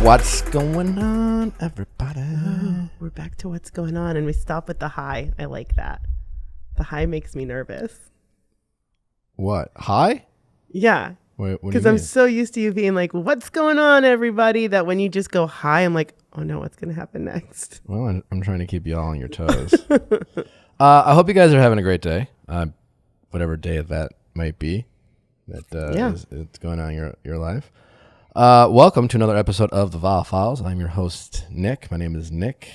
What's going on, everybody? Oh, we're back to what's going on, and we stop with the high. I like that. The high makes me nervous. What? Hi? Yeah. Because I'm so used to you being like, what's going on, everybody? That when you just go high, I'm like, oh no, what's going to happen next? Well, I'm trying to keep you all on your toes. I hope you guys are having a great day. Whatever day that might be is going on in your life. Welcome to another episode of the Viall Files. I'm your host, Nick. My name is Nicholas.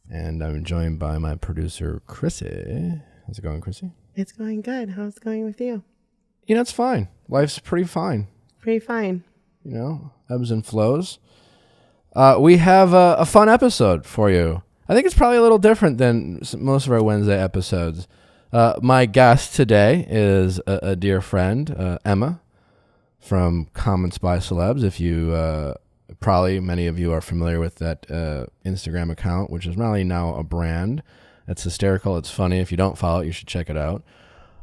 And I'm joined by my producer, Chrissy. How's it going, Chrissy? It's going good. How's it going with you? You know, it's fine. Life's pretty fine. Pretty fine. You know, ebbs and flows. We have a fun episode for you. I think it's probably a little different than most of our Wednesday episodes. My guest today is a dear friend, Emma, from Comments By Celebs. If you, probably many of you are familiar with that Instagram account, which is really now a brand. It's hysterical. It's funny. If you don't follow it, you should check it out.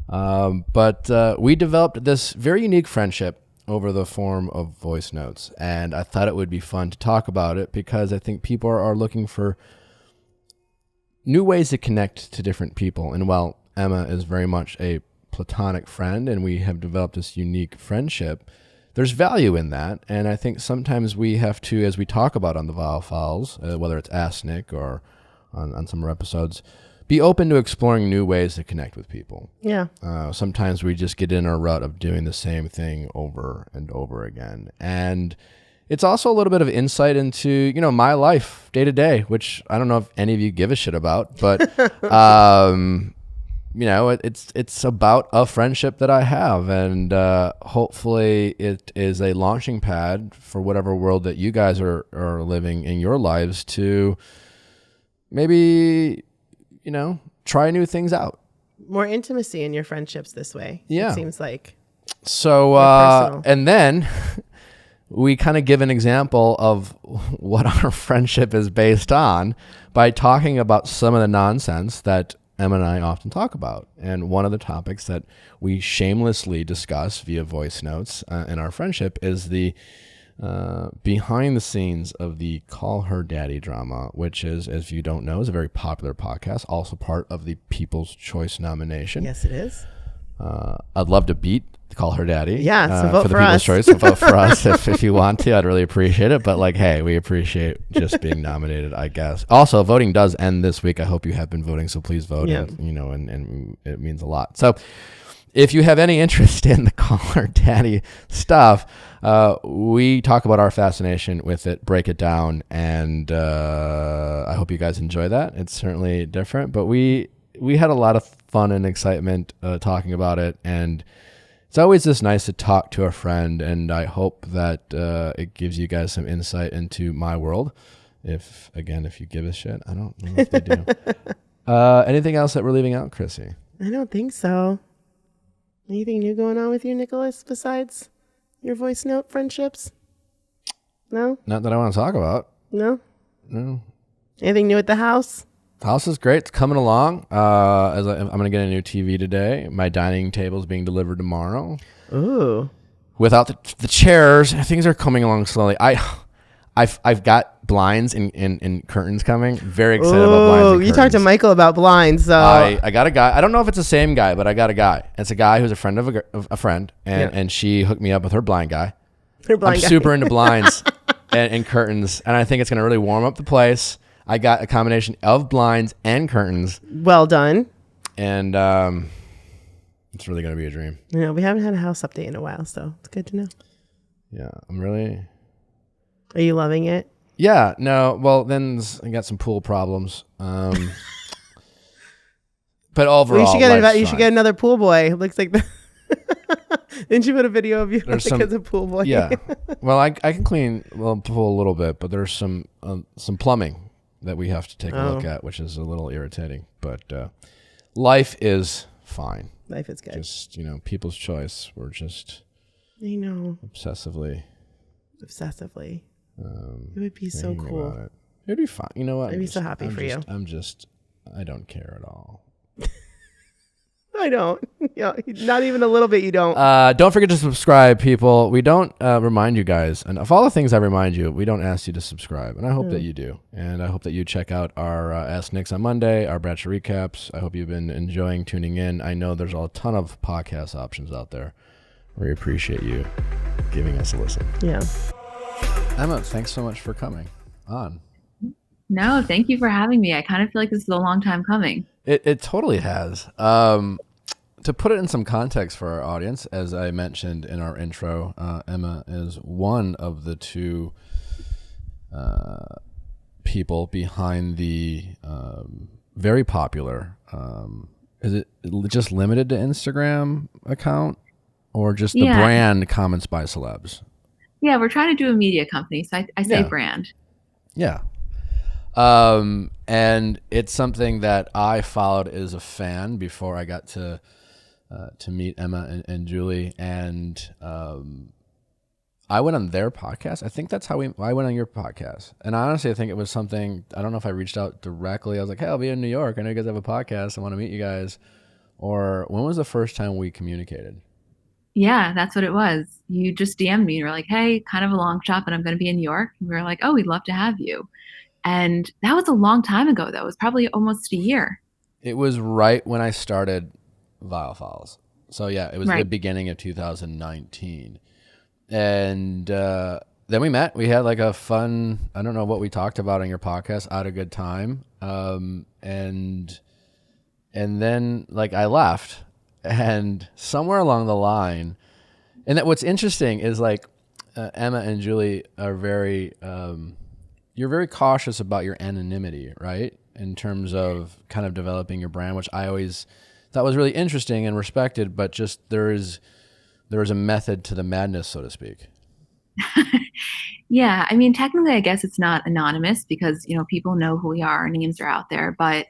But we developed this very unique friendship over the form of voice notes. And I thought it would be fun to talk about it because I think people are looking for new ways to connect to different people. And while Emma is very much a platonic friend and we have developed this unique friendship, there's value in that. And I think sometimes we have to, as we talk about on the Viall Files, whether it's Ask Nick or on some of our episodes, be open to exploring new ways to connect with people. Yeah. Sometimes we just get in a rut of doing the same thing over and over again. And it's also a little bit of insight into, you know, my life day to day, which I don't know if any of you give a shit about, but, you know, it's about a friendship that I have. And hopefully it is a launching pad for whatever world that you guys are living in your lives to maybe, you know, try new things out. More intimacy in your friendships this way. Yeah. It seems like. So, and then we kind of give an example of what our friendship is based on by talking about some of the nonsense that Emma and I often talk about. And one of the topics that we shamelessly discuss via voice notes in our friendship is the behind the scenes of the Call Her Daddy drama, which is, as you don't know, is a very popular podcast, also part of the People's Choice nomination. Yes, it is. I'd love to beat Call Her Daddy. Yeah, so vote for the for People's us. Choice. So vote for us if you want to. I'd really appreciate it. But like, hey, we appreciate just being nominated, I guess. Also, voting does end this week. I hope you have been voting, so please vote. Yeah. And, you know, and it means a lot. So if you have any interest in the Call Her Daddy stuff, we talk about our fascination with it, break it down, and I hope you guys enjoy that. It's certainly different, but we had a lot of fun and excitement talking about it, and it's always just nice to talk to a friend, and I hope that it gives you guys some insight into my world. If you give a shit. I don't know if they do. Anything else that we're leaving out, Chrissy? I don't think so. Anything new going on with you, Nicholas, besides your voice note friendships? No? Not that I want to talk about. No? No. Anything new at the house? The house is great. It's coming along. I'm going to get a new TV today. My dining table is being delivered tomorrow. Ooh. Without the chairs, things are coming along slowly. I've got blinds and curtains coming. Very excited about blinds and curtains. You talked to Michael about blinds. So I got a guy. I don't know if it's the same guy, but I got a guy. It's a guy who's a friend of a friend, and she hooked me up with her blind guy. I'm super into blinds and curtains, and I think it's going to really warm up the place. I got a combination of blinds and curtains. Well done. And it's really going to be a dream. Yeah, we haven't had a house update in a while, so it's good to know. Yeah, I'm really... Are you loving it? Yeah, no. Well, then I got some pool problems. But overall, you should get another pool boy. It looks like the... Didn't you put a video of you as a pool boy? Yeah. Well, I can clean the pool a little bit, but there's some plumbing that we have to take a look at, which is a little irritating. But life is fine. Life is good. Just, you know, People's Choice. We're just... I know. Obsessively. It would be so cool. It'd be fine. You know what? I'd be so happy for you. I don't care at all. I don't. Yeah, not even a little bit. You don't. Don't forget to subscribe, people. We don't remind you guys, and of all the things I remind you, we don't ask you to subscribe, and I hope that you do. And I hope that you check out our Ask Nicks on Monday, our Bachelor recaps. I hope you've been enjoying tuning in. I know there's a ton of podcast options out there. We appreciate you giving us a listen. Yeah. Emma, thanks so much for coming on. No, thank you for having me. I kind of feel like this is a long time coming. It totally has. To put it in some context for our audience, as I mentioned in our intro, Emma is one of the two people behind the very popular, is it just limited to Instagram account or just the brand Comments by Celebs? Yeah, we're trying to do a media company, so I say brand. Yeah. And it's something that I followed as a fan before I got to meet Emma and Julie, and I went on their podcast. I think that's how I went on your podcast. And honestly, I think it was something, I don't know if I reached out directly. I was like, hey, I'll be in New York. I know you guys have a podcast. I want to meet you guys. Or when was the first time we communicated? Yeah, that's what it was. You just DM'd me. You were like, hey, kind of a long shot, but I'm going to be in New York. And we were like, oh, we'd love to have you. And that was a long time ago, though. It was probably almost a year. It was right when I started Viall. So yeah, it was the beginning of 2019. And then we met. We had like a fun, I don't know what we talked about on your podcast, I had a good time. And then like I left, and somewhere along the line, and that what's interesting is like Emma and Julie are very, you're very cautious about your anonymity, right? In terms of kind of developing your brand, which I always thought was really interesting and respected, but just there is a method to the madness, so to speak. Yeah, I mean, technically, I guess it's not anonymous because, people know who we are, our names are out there, but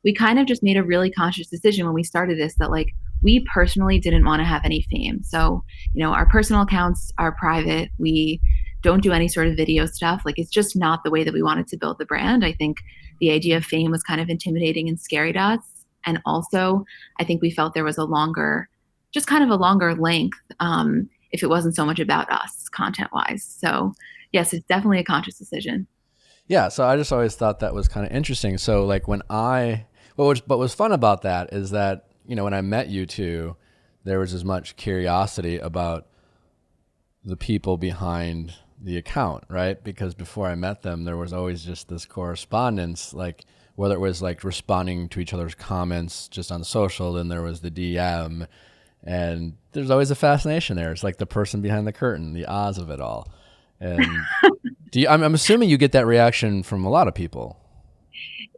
we kind of just made a really conscious decision when we started this that like we personally didn't want to have any fame. So, our personal accounts are private. We don't do any sort of video stuff. Like it's just not the way that we wanted to build the brand. I think the idea of fame was kind of intimidating and scary to us. And also, I think we felt there was a longer length if it wasn't so much about us content-wise. So yes, it's definitely a conscious decision. Yeah, so I just always thought that was kind of interesting. So like what was fun about that is that, when I met you two, there was as much curiosity about the people behind the account, right? Because before I met them, there was always just this correspondence, like whether it was like responding to each other's comments just on social, then there was the DM, and there's always a fascination there. It's like the person behind the curtain, the Oz of it all. And I'm assuming you get that reaction from a lot of people.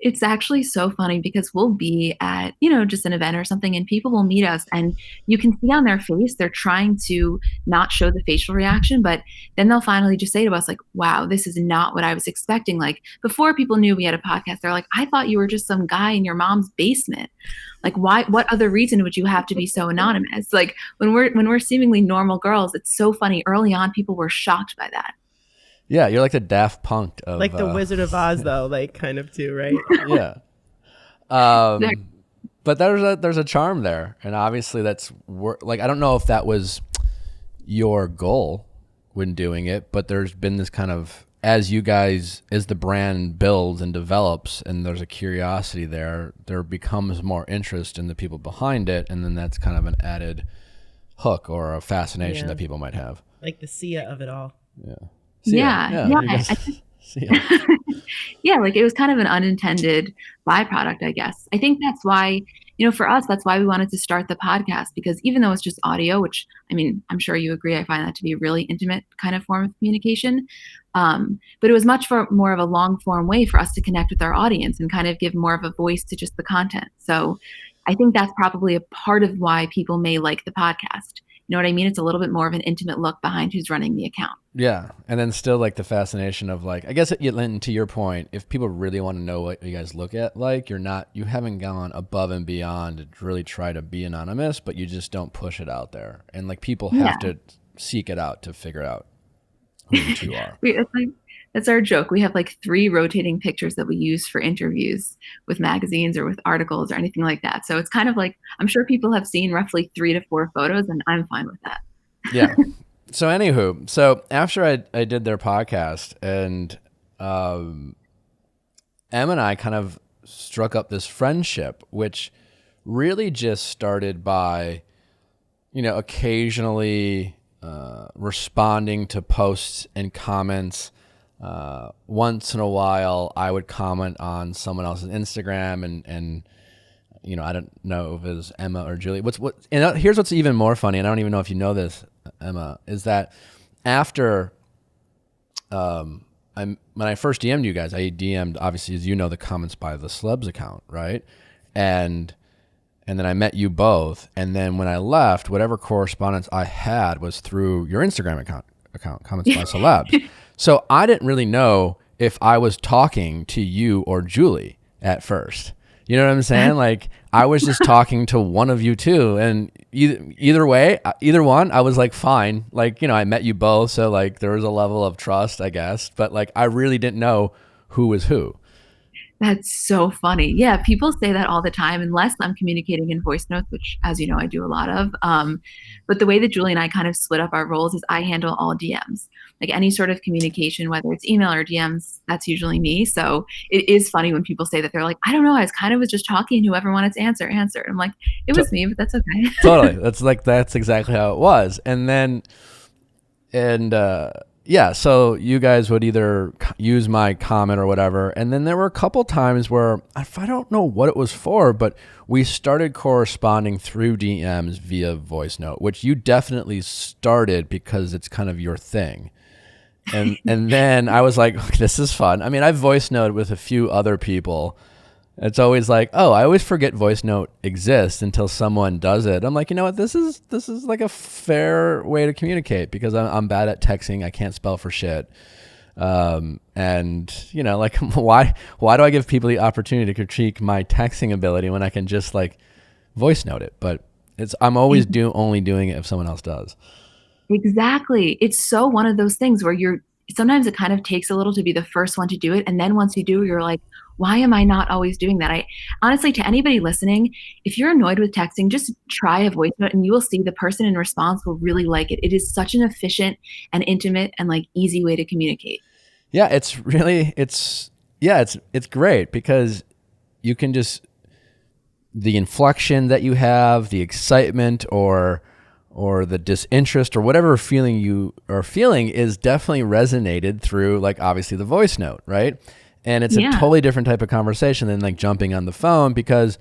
It's actually so funny because we'll be at, just an event or something and people will meet us and you can see on their face, they're trying to not show the facial reaction, but then they'll finally just say to us like, wow, this is not what I was expecting. Like before people knew we had a podcast, they're like, I thought you were just some guy in your mom's basement. Like why, what other reason would you have to be so anonymous? Like when we're seemingly normal girls, it's so funny. Early on, people were shocked by that. Yeah, you're like the Daft Punk of like the Wizard of Oz, though, like kind of too, right? Yeah. But there's a charm there, and obviously that's like I don't know if that was your goal when doing it, but there's been this kind of as the brand builds and develops, and there's a curiosity there becomes more interest in the people behind it, and then that's kind of an added hook or a fascination that people might have, like the Sia of it all. Yeah. Yeah. Yeah, like it was kind of an unintended byproduct, I guess. I think that's why, for us, that's why we wanted to start the podcast, because even though it's just audio, which, I mean, I'm sure you agree, I find that to be a really intimate kind of form of communication. But it was much more of a long form way for us to connect with our audience and kind of give more of a voice to just the content. So I think that's probably a part of why people may like the podcast. You know what I mean? It's a little bit more of an intimate look behind who's running the account. Yeah. And then still like the fascination of like, I guess to your point, if people really want to know what you guys look at, like you haven't gone above and beyond to really try to be anonymous, but you just don't push it out there. And like people have to seek it out to figure out who you two are. That's our joke. We have like 3 rotating pictures that we use for interviews with magazines or with articles or anything like that. So it's kind of like, I'm sure people have seen roughly 3 to 4 photos, and I'm fine with that. Yeah. So anywho, so after I did their podcast, and Em and I kind of struck up this friendship, which really just started by, occasionally responding to posts and comments. Once in a while, I would comment on someone else's Instagram, and I don't know if it was Emma or Julie. Here's what's even more funny, and I don't even know if you know this, Emma, is that after when I first DM'd you guys, I DM'd, obviously, as you know, the Comments by the Celebs account, right? And then I met you both, and then when I left, whatever correspondence I had was through your Instagram account, Comments by Celebs. So I didn't really know if I was talking to you or Julie at first. You know what I'm saying? Like, I was just talking to one of you two, and either way, either one, I was like, fine. Like, I met you both, so like there was a level of trust, I guess. But like, I really didn't know who was who. That's so funny. Yeah, people say that all the time, unless I'm communicating in voice notes, which, as you know, I do a lot of. But the way that Julie and I kind of split up our roles is I handle all DMs. Like any sort of communication, whether it's email or DMs, that's usually me. So it is funny when people say that. They're like, I don't know, I was just talking. Whoever wanted to answer. I'm like, it was me, but that's okay. Totally. That's exactly how it was. Yeah, so you guys would either use my comment or whatever. And then there were a couple times where, I don't know what it was for, but we started corresponding through DMs via voice note, which you definitely started because it's kind of your thing. And then I was like, okay, this is fun. I mean, I've voice noted with a few other people. It's always like, oh, I always forget voice note exists until someone does it. I'm like, you know what? This is like a fair way to communicate, because I'm bad at texting. I can't spell for shit. And like, why do I give people the opportunity to critique my texting ability when I can just like voice note it? But I'm always only doing it if someone else does. Exactly. It's so one of those things where sometimes it kind of takes a little to be the first one to do it. And then once you do, you're like, why am I not always doing that? I honestly, to anybody listening, if you're annoyed with texting, just try a voice note and you will see the person in response will really like it. It is such an efficient and intimate and like easy way to communicate. Yeah, it's great because you can just, the inflection that you have, the excitement or the disinterest or whatever feeling you are feeling is definitely resonated through, like, obviously the voice note, right? And it's a totally different type of conversation than like jumping on the phone, because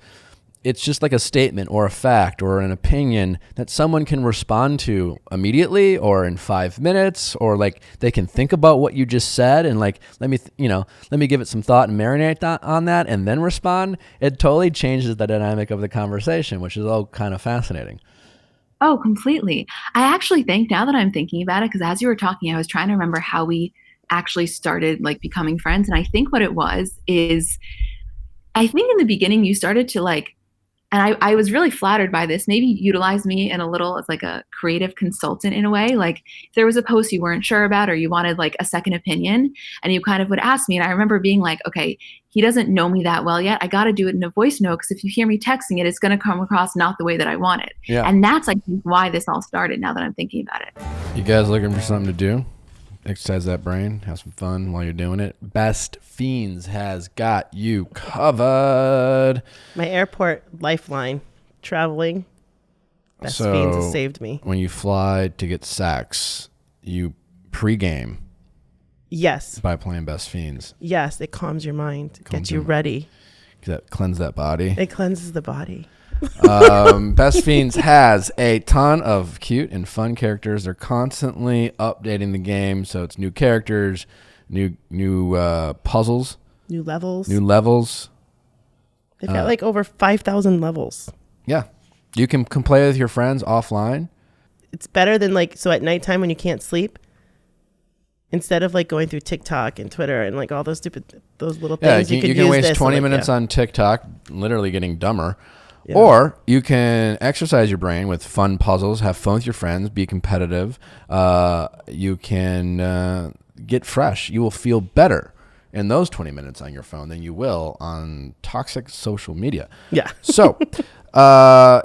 it's just like a statement or a fact or an opinion that someone can respond to immediately or in 5 minutes, or like they can think about what you just said and like, let me give it some thought and marinate on that and then respond. It totally changes the dynamic of the conversation, which is all kind of fascinating. Oh, completely. I actually think, now that I'm thinking about it, because as you were talking, I was trying to remember how we actually started like becoming friends. And I think what it was is, I think in the beginning you started to like, and I was really flattered by this, maybe utilize me in a little as like a creative consultant in a way. Like if there was a post you weren't sure about or you wanted like a second opinion, and you kind of would ask me. And I remember being like, okay, he doesn't know me that well yet. I got to do it in a voice note, because if you hear me texting it, it's going to come across not the way that I want it. Yeah. And that's like why this all started, now that I'm thinking about it. You guys looking for something to do? Exercise that brain, have some fun while you're doing it. Best Fiends has got you covered. My airport lifeline, traveling. Best Fiends has saved me. When you fly to get sex, you pregame. Yes. By playing Best Fiends. Yes, it calms your mind, gets you ready. Cleanse that body. It cleanses the body. Best Fiends has a ton of cute and fun characters. They're constantly updating the game, so it's new characters, new puzzles, new levels. They've got like over 5,000 levels. Yeah, you can play with your friends offline. It's better than like, so at nighttime when you can't sleep, instead of like going through TikTok and Twitter and like all those little things, you can waste 20 minutes on TikTok, literally getting dumber. Yeah. Or you can exercise your brain with fun puzzles, have fun with your friends, be competitive. You can get fresh. You will feel better in those 20 minutes on your phone than you will on toxic social media. Yeah. So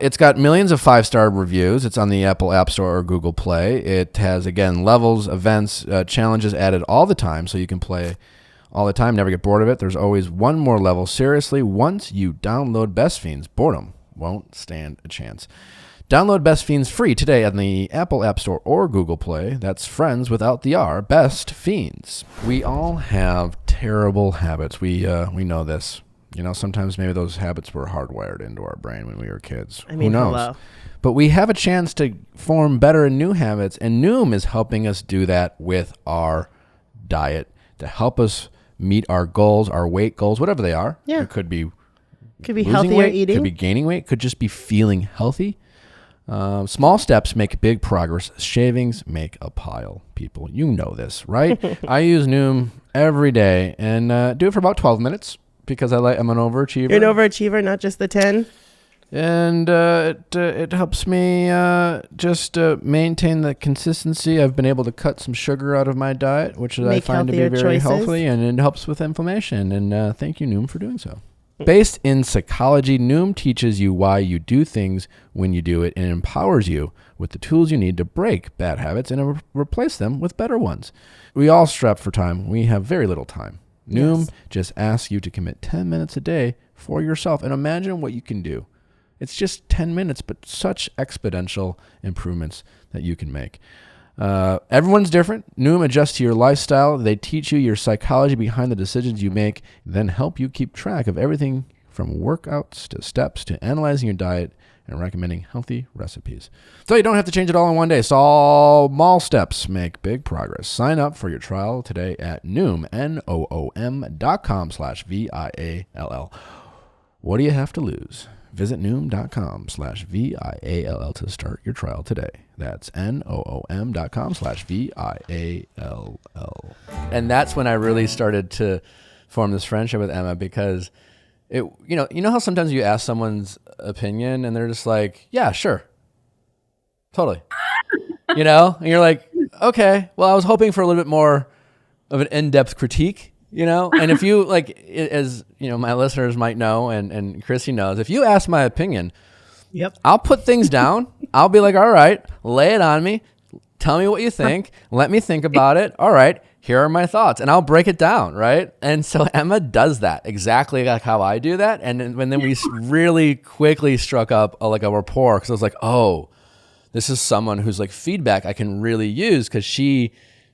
it's got millions of 5-star reviews. It's on the Apple App Store or Google Play. It has, again, levels, events, challenges added all the time, so you can play all the time, never get bored of it. There's always one more level. Seriously, once you download Best Fiends, boredom won't stand a chance. Download Best Fiends free today on the Apple App Store or Google Play. That's friends without the R, Best Fiends. We all have terrible habits. We know this. You know, sometimes maybe those habits were hardwired into our brain when we were kids. I mean, who knows? hello. But we have a chance to form better and new habits, and Noom is helping us do that with our diet to help us meet our goals, our weight goals, whatever they are. Yeah. It could be healthier weight, eating. could be gaining weight, could just be feeling healthy. Small steps make big progress. Shavings make a pile, people. You know this, right? I use Noom every day and do it for about 12 minutes because I'm an overachiever. You're an overachiever, not just the 10. And it helps me just maintain the consistency. I've been able to cut some sugar out of my diet, which I find to be very healthy, and it helps with inflammation. And thank you, Noom, for doing so. Based in psychology, Noom teaches you why you do things when you do it and empowers you with the tools you need to break bad habits and replace them with better ones. We all strap for time. We have very little time. Noom just asks you to commit 10 minutes a day for yourself, and imagine what you can do. It's just 10 minutes, but such exponential improvements that you can make. Everyone's different. Noom adjusts to your lifestyle. They teach you your psychology behind the decisions you make, then help you keep track of everything from workouts to steps to analyzing your diet and recommending healthy recipes. So you don't have to change it all in one day. Small steps make big progress. Sign up for your trial today at Noom, Noom.com/VIALL. What do you have to lose? Visit Noom.com/VIALL to start your trial today. That's Noom.com/VIALL. And that's when I really started to form this friendship with Emma, because you know how sometimes you ask someone's opinion and they're just like, yeah, sure. Totally. And you're like, okay, well, I was hoping for a little bit more of an in-depth critique. And if you as my listeners might know, and Chrissy knows, if you ask my opinion, yep, I'll put things down. I'll be like, all right, lay it on me. Tell me what you think. Let me think about it. All right, here are my thoughts, and I'll break it down. Right. And so Emma does that exactly like how I do that. And then we really quickly struck up a rapport, because I was like, oh, this is someone who's feedback I can really use, because she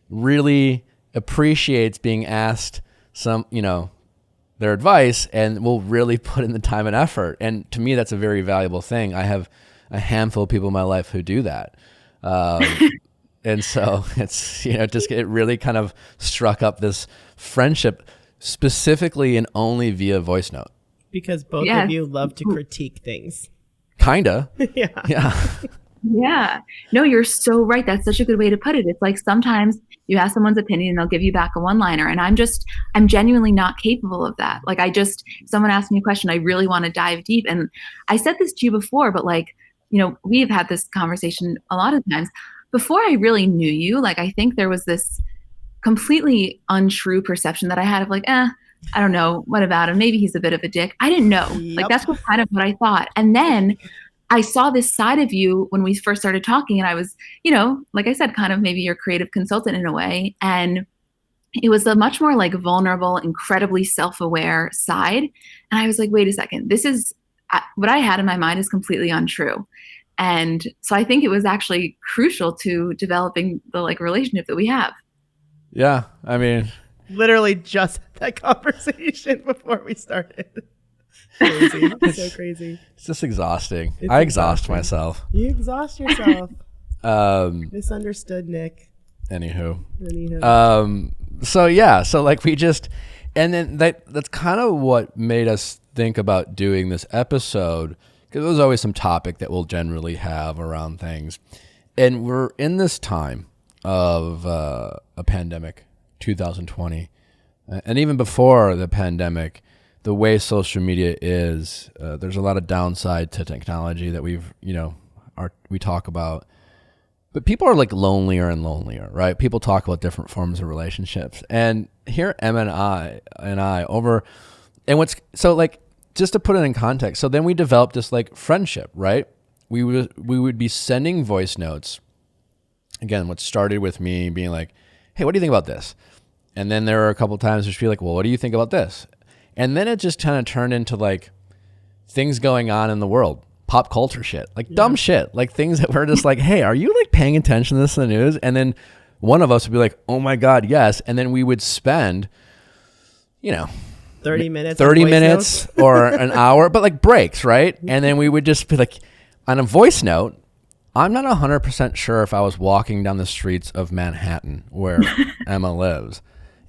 really appreciates being asked their advice and will really put in the time and effort. And to me, that's a very valuable thing. I have a handful of people in my life who do that. And so it's, it really kind of struck up this friendship specifically and only via voice note. Because both of you love to critique things. Kinda. Yeah. Yeah. Yeah. No, you're so right. That's such a good way to put it. It's like sometimes you ask someone's opinion and they'll give you back a one-liner. And I'm genuinely not capable of that. Someone asked me a question, I really want to dive deep. And I said this to you before, but we've had this conversation a lot of times. Before I really knew you, I think there was this completely untrue perception that I had of I don't know, what about him? Maybe he's a bit of a dick. I didn't know. Yep. That's kind of what I thought. And then I saw this side of you when we first started talking, and I was, like I said, kind of maybe your creative consultant in a way. And it was a much more vulnerable, incredibly self-aware side. And I was like, wait a second, this is what I had in my mind is completely untrue. And so I think it was actually crucial to developing the relationship that we have. Yeah. I mean, literally just that conversation before we started. Crazy. So crazy. It's just exhausting. I exhaust myself. You exhaust yourself. Misunderstood, Nick. Anywho. So we just, and then that's kind of what made us think about doing this episode, because there's always some topic that we'll generally have around things. And we're in this time of a pandemic, 2020. And even before the pandemic, the way social media is, there's a lot of downside to technology that we talk about. But people are like lonelier and lonelier, right? People talk about different forms of relationships. And here Emma and I over, and what's, so like, just to put it in context, so then we developed this like friendship, right? We would be sending voice notes. Again, what started with me being like, hey, what do you think about this? And then there were a couple times where she'd be like, well, what do you think about this? And then it just kind of turned into like things going on in the world, pop culture shit, like dumb shit, like things that were just like, hey, are you like paying attention to this in the news? And then one of us would be like, oh my God, yes. And then we would spend, 30 minutes or an hour, but like breaks, right? And then we would just be like, on a voice note, I'm not 100% sure if I was walking down the streets of Manhattan where Emma lives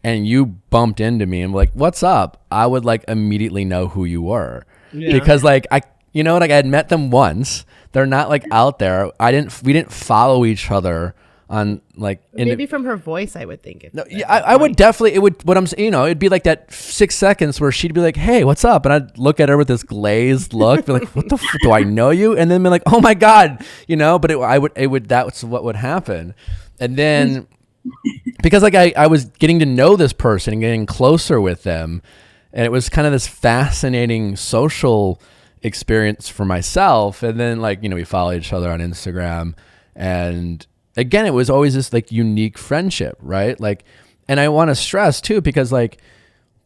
and you bumped into me and were like, what's up? I would like immediately know who you were because like I had met them once. They're not like out there. We didn't follow each other on like maybe from her voice, I would think. I would definitely. It would. What I'm saying, it'd be like that 6 seconds where she'd be like, "Hey, what's up?" And I'd look at her with this glazed look, be like, "What the? Do I know you?" And then be like, "Oh my God," But it would. That's what would happen, and then because like I was getting to know this person and getting closer with them, and it was kind of this fascinating social experience for myself. And then like we follow each other on Instagram and. Again, it was always this like unique friendship, right? Like, and I want to stress too, because like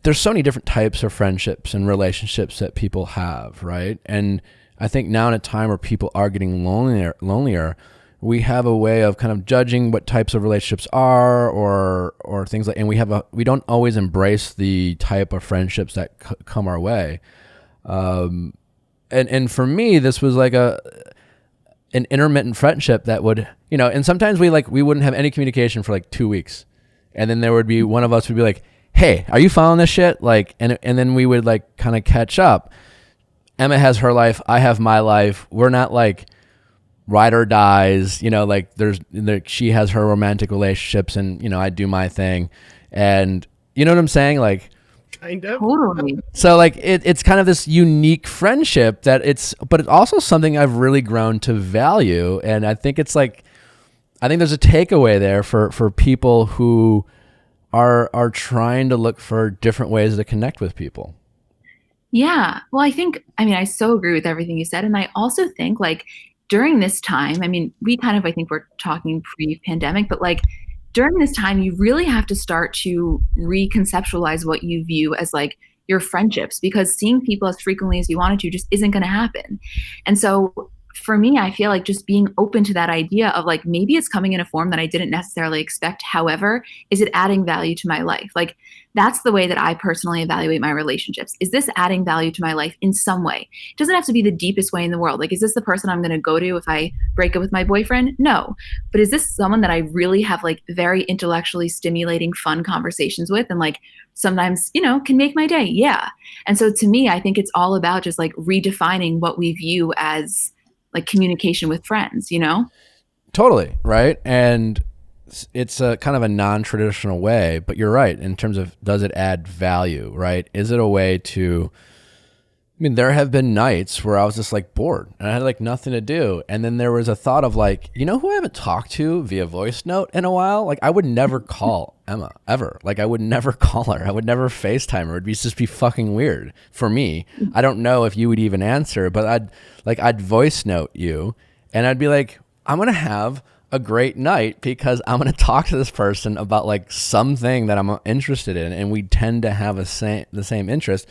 there's so many different types of friendships and relationships that people have, right? And I think now in a time where people are getting lonelier, we have a way of kind of judging what types of relationships are or things like, and we don't always embrace the type of friendships that come our way. And for me, this was like an intermittent friendship that would, and sometimes we wouldn't have any communication for like 2 weeks. And then there would be one of us would be like, hey, are you following this shit? Like, and then we would like kind of catch up. Emma has her life. I have my life. We're not like ride or dies, like she has her romantic relationships and, I do my thing. And you know what I'm saying? Like, kind of. Totally. So like it's kind of this unique friendship but it's also something I've really grown to value. And I think there's a takeaway there for people who are trying to look for different ways to connect with people. Yeah. Well, I so agree with everything you said. And I also think like during this time, we kind of, I think we're talking pre-pandemic, but like during this time, you really have to start to reconceptualize what you view as like your friendships, because seeing people as frequently as you wanted to just isn't going to happen. And so for me, I feel like just being open to that idea of like, maybe it's coming in a form that I didn't necessarily expect. However, is it adding value to my life? Like that's the way that I personally evaluate my relationships. Is this adding value to my life in some way? It doesn't have to be the deepest way in the world. Like, is this the person I'm going to go to if I break up with my boyfriend? No. But is this someone that I really have like very intellectually stimulating, fun conversations with and like sometimes, can make my day? Yeah. And so to me, I think it's all about just like redefining what we view as like communication with friends, Totally. Right. And it's a kind of a non-traditional way, but you're right. In terms of, does it add value, right? Is it a way to, there have been nights where I was just like bored and I had like nothing to do. And then there was a thought of like, who I haven't talked to via voice note in a while? Like I would never call Emma ever. Like I would never call her. I would never FaceTime her. It'd just be fucking weird for me. I don't know if you would even answer, but I'd voice note you and I'd be like, I'm going to have a great night because I'm going to talk to this person about like something that I'm interested in. And we tend to have the same interest.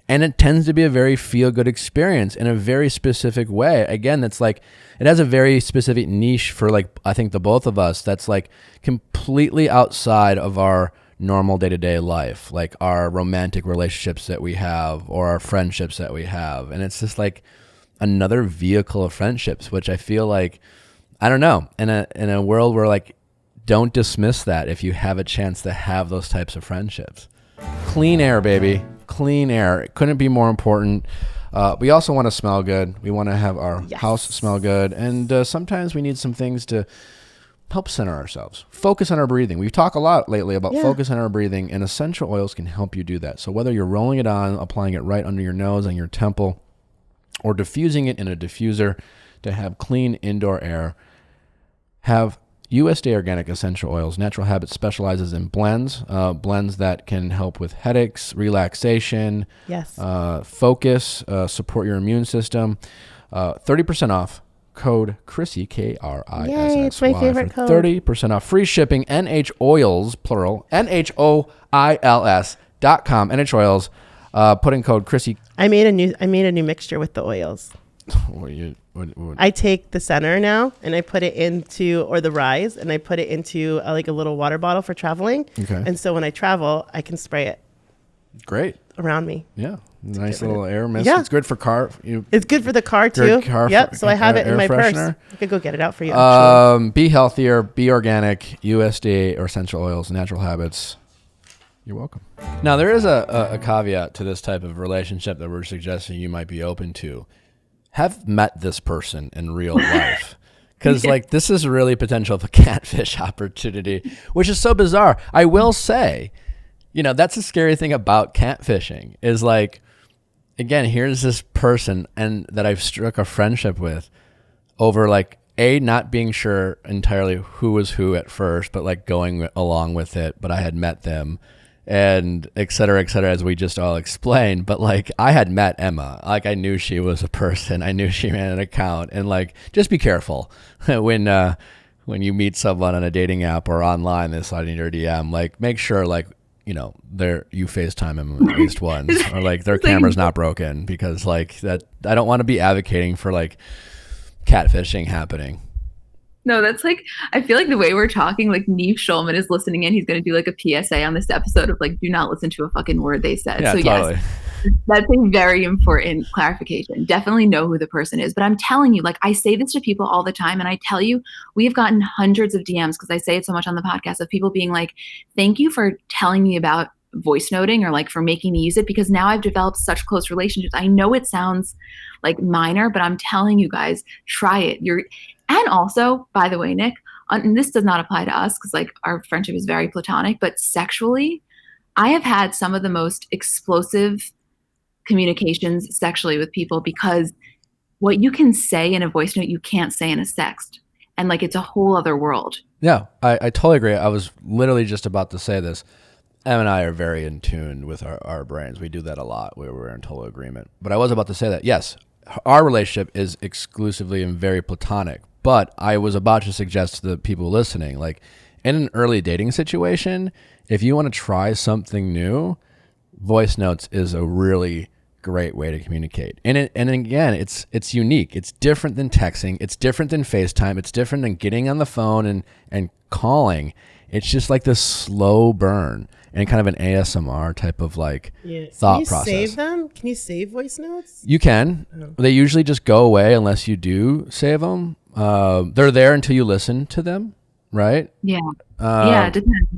And it tends to be a very feel-good experience in a very specific way. Again, that's like, it has a very specific niche for like, I think the both of us, that's like completely outside of our normal day-to-day life, like our romantic relationships that we have or our friendships that we have. And it's just like another vehicle of friendships, which I feel like, I don't know, in a world where like, don't dismiss that if you have a chance to have those types of friendships. Clean air, baby. Clean air. It couldn't be more important. We also want to smell good. We want to have our house smell good. And sometimes we need some things to help center ourselves. Focus on our breathing. We've talked a lot lately about focus on our breathing, and essential oils can help you do that. So whether you're rolling it on, applying it right under your nose and your temple, or diffusing it in a diffuser to have clean indoor air, have USDA organic essential oils. Natural Habits specializes in blends that can help with headaches, relaxation, Yes. focus, support your immune system. 30% off. Code Chrissy, KRISSY. Yay, it's my favorite code. 30% off. Free shipping. NH Oils, plural. NHOILS.com. NH Oils. Put in code Chrissy. I made a new mixture with the oils. What I take the center now and I put it into, or the rise, and I put it into like a little water bottle for traveling. Okay. And so when I travel, I can spray it Great. around me. Yeah. Nice little air mist. Yeah. It's good for car. It's good for the car too. So I have it in my purse. I could go get it out for you. Be healthier, be organic, USDA or essential oils, Natural Habits. You're welcome. Now, there is a caveat to this type of relationship that we're suggesting you might be open to. Have met this person in real life. Because this is really potential of a catfish opportunity, which is so bizarre. I will say, that's the scary thing about catfishing is again, here's this person and that I've struck a friendship with over not being sure entirely who was who at first, but going along with it. But I had met them and et cetera, as we just all explained. But I had met Emma, I knew she was a person. I knew she ran an account, and just be careful when you meet someone on a dating app or online, they slide in your DM, make sure you FaceTime them at least once, or their camera's not broken, because that I don't want to be advocating for catfishing happening. No, that's I feel like the way we're talking, Neve Schulman is listening in. He's going to do a PSA on this episode of do not listen to a fucking word they said. Yeah, so totally. Yes, that's a very important clarification. Definitely know who the person is. But I'm telling you, I say this to people all the time, and I tell you, we have gotten hundreds of DMs, because I say it so much on the podcast, of people being thank you for telling me about voice noting, or for making me use it, because now I've developed such close relationships. I know it sounds minor, but I'm telling you guys, try it. And also, by the way, Nick, and this does not apply to us because our friendship is very platonic, but sexually, I have had some of the most explosive communications sexually with people, because what you can say in a voice note, you can't say in a sext. And it's a whole other world. Yeah, I totally agree. I was literally just about to say this. Em and I are very in tune with our brains. We do that a lot. We're in total agreement. But I was about to say that, yes, our relationship is exclusively and very platonic. But I was about to suggest to the people listening, in an early dating situation, if you want to try something new, voice notes is a really great way to communicate. And again, it's unique. It's different than texting. It's different than FaceTime. It's different than getting on the phone and calling. It's just this slow burn and kind of an ASMR type of thought process. Can you save them? Can you save voice notes? You can. Oh. They usually just go away unless you do save them. They're there until you listen to them, right? Yeah. Yeah, it depends.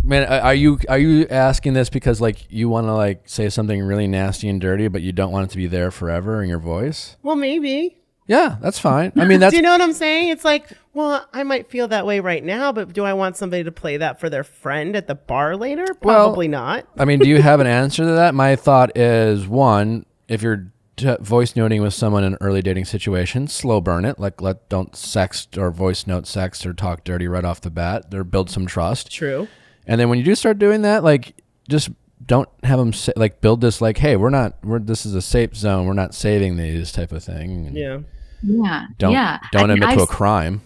Man, are you asking this because you want to say something really nasty and dirty, but you don't want it to be there forever in your voice? Well, maybe. Yeah, that's fine. I mean, that's. Do you know what I'm saying? It's well, I might feel that way right now, but do I want somebody to play that for their friend at the bar later? Probably not. I mean, do you have an answer to that? My thought is, one, if you're voice noting with someone in an early dating situation, slow burn it. Don't sext or voice note sext or talk dirty right off the bat. Build some trust. True. And then when you do start doing that, just don't have them build this hey, this is a safe zone. We're not saving these type of thing. And yeah. Yeah. Don't admit to a crime,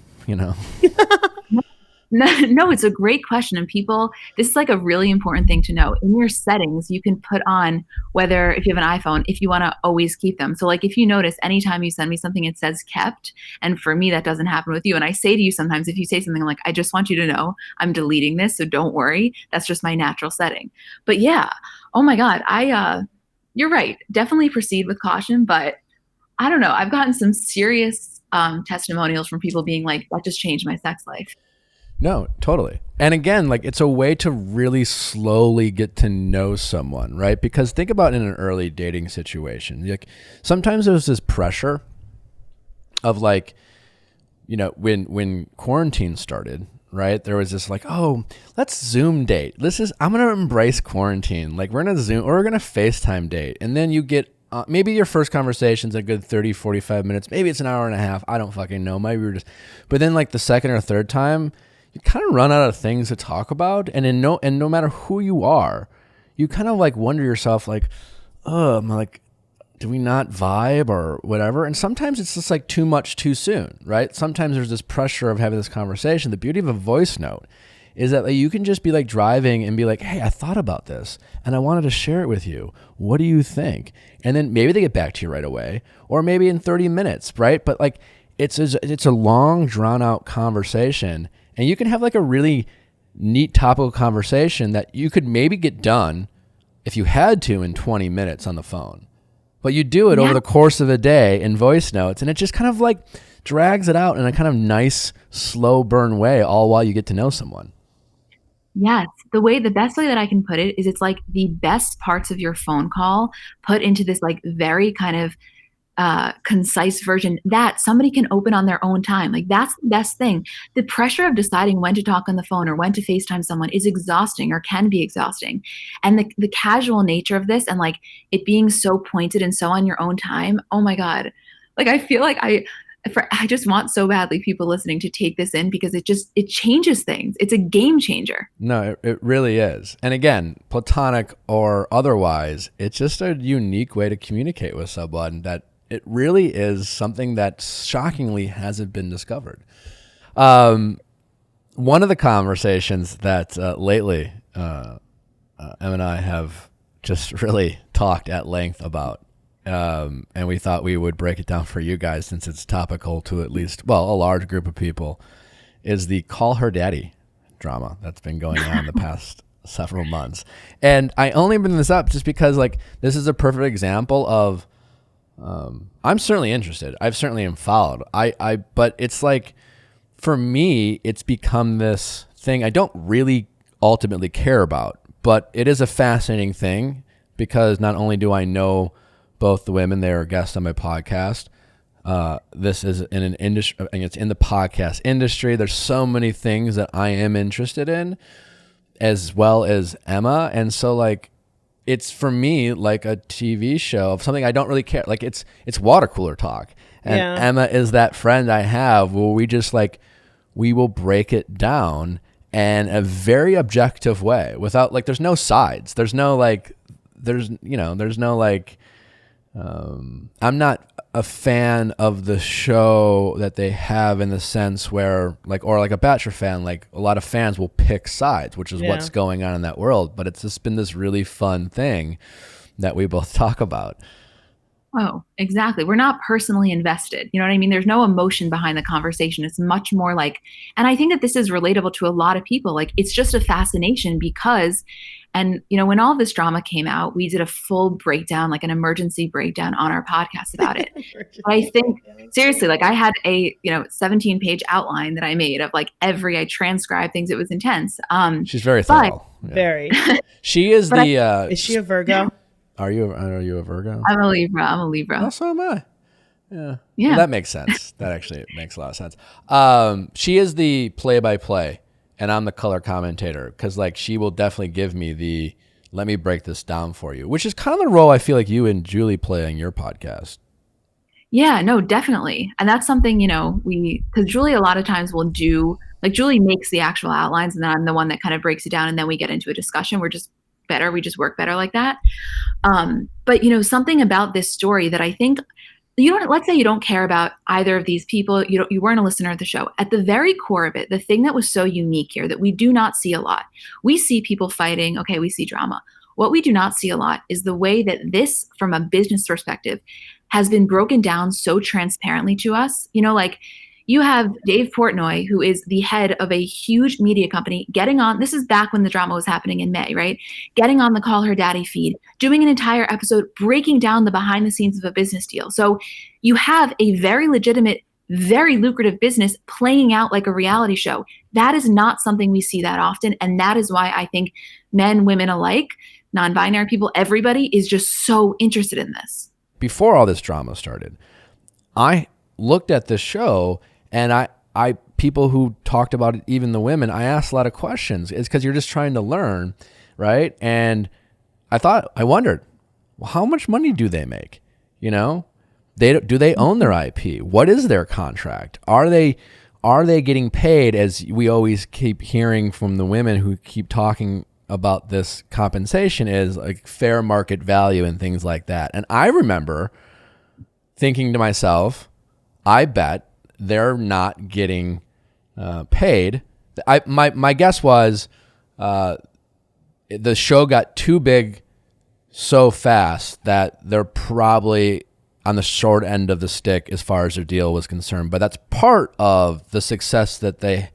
No, it's a great question. And people, this is a really important thing to know. In your settings, you can put on whether, if you have an iPhone, if you want to always keep them. So if you notice, anytime you send me something, it says kept. And for me, that doesn't happen with you. And I say to you sometimes, if you say something I just want you to know I'm deleting this, so don't worry. That's just my natural setting. But yeah, oh my God, you're right. Definitely proceed with caution. But I don't know. I've gotten some serious testimonials from people being that just changed my sex life. No, totally. And again, it's a way to really slowly get to know someone, right? Because think about in an early dating situation, sometimes there's this pressure of when quarantine started, right? There was this oh, let's Zoom date. I'm going to embrace quarantine. We're going to Zoom or we're going to FaceTime date. And then you get maybe your first conversation's a good 30, 45 minutes. Maybe it's an hour and a half. I don't fucking know. Maybe we're just, but then like the second or third time, you kind of run out of things to talk about. And no matter who you are, you kind of like wonder yourself like, oh, I'm like, do we not vibe or whatever? And sometimes it's just like too much too soon, right? Sometimes there's this pressure of having this conversation. The beauty of a voice note is that like, you can just be like driving and be like, hey, I thought about this and I wanted to share it with you. What do you think? And then maybe they get back to you right away, or maybe in 30 minutes, right? But like it's a long drawn out conversation, and you can have like a really neat topical conversation that you could maybe get done if you had to in 20 minutes on the phone. But you do it over the course of a day in voice notes, and it just kind of like drags it out in a kind of nice, slow burn way, all while you get to know someone. Yes. The best way that I can put it is it's like the best parts of your phone call put into this like very kind of concise version that somebody can open on their own time. Like that's the best thing. The pressure of deciding when to talk on the phone or when to FaceTime someone is exhausting, or can be exhausting. And the casual nature of this, and like it being so pointed and so on your own time. Oh my God. Like I feel like I just want so badly people listening to take this in, because it changes things. It's a game changer. No, it really is. And again, platonic or otherwise, it's just a unique way to communicate with someone that it really is something that shockingly hasn't been discovered. One of the conversations that lately Em and I have just really talked at length about, and we thought we would break it down for you guys since it's topical to at least, well, a large group of people, is the Call Her Daddy drama that's been going on the past several months. And I only bring this up just because like this is a perfect example of I'm certainly interested. I've certainly am followed. But it's like, for me, it's become this thing I don't really ultimately care about, but it is a fascinating thing because not only do I know both the women that are guests on my podcast, this is in an industry, and it's in the podcast industry. There's so many things that I am interested in, as well as Emma. And so like, it's for me like a TV show of something I don't really care. Like it's water cooler talk. And Emma is that friend I have where we just like, we will break it down in a very objective way without like, there's no sides. There's no like, I'm not a fan of the show that they have in the sense where like, or like a Bachelor fan, like a lot of fans will pick sides, which is what's going on in that world. But it's just been this really fun thing that we both talk about. Oh, exactly. We're not personally invested. You know what I mean? There's no emotion behind the conversation. It's much more like, and I think that this is relatable to a lot of people. Like it's just a fascination because, and you know, when all this drama came out, we did a full breakdown, like an emergency breakdown on our podcast about it. But I think seriously, like I had a, 17-page outline that I made of like I transcribed things. It was intense. She's very thorough. Very. She is is she a Virgo? Are you a Virgo? I'm a Libra. Oh, so am I. Yeah. Yeah. Well, that makes sense. That actually makes a lot of sense. She is the play-by-play, and I'm the color commentator, because like she will definitely give me the let me break this down for you, which is kind of the role I feel like you and Julie play on your podcast. Yeah, no, definitely. And that's something, because Julie a lot of times will do, like Julie makes the actual outlines and then I'm the one that kind of breaks it down and then we get into a discussion. We're just better. We just work better like that. But something about this story that I think, let's say you don't care about either of these people. You weren't a listener of the show. At the very core of it, the thing that was so unique here that we do not see a lot, we see people fighting. Okay, we see drama. What we do not see a lot is the way that this, from a business perspective, has been broken down so transparently to us. Like you have Dave Portnoy, who is the head of a huge media company, getting on, this is back when the drama was happening in May, right? Getting on the Call Her Daddy feed, doing an entire episode, breaking down the behind the scenes of a business deal. So you have a very legitimate, very lucrative business playing out like a reality show. That is not something we see that often. And that is why I think men, women alike, non-binary people, everybody is just so interested in this. Before all this drama started, I looked at this show and I people who talked about it, even the women, I asked a lot of questions. It's because you're just trying to learn, right? And I wondered, well, how much money do they make? You know, do they own their IP? What is their contract? Are they getting paid, as we always keep hearing from the women who keep talking about this compensation, is like fair market value and things like that. And I remember thinking to myself, I bet they're not getting paid. My guess was the show got too big so fast that they're probably on the short end of the stick as far as their deal was concerned. But that's part of the success that they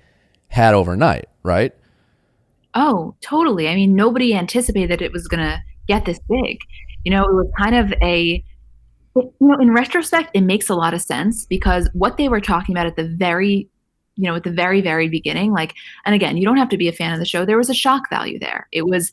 had overnight, right? Oh, totally. I mean, nobody anticipated that it was going to get this big. You know, it was kind of in retrospect, it makes a lot of sense because what they were talking about at the very, very beginning, like, and again, you don't have to be a fan of the show. There was a shock value there. It was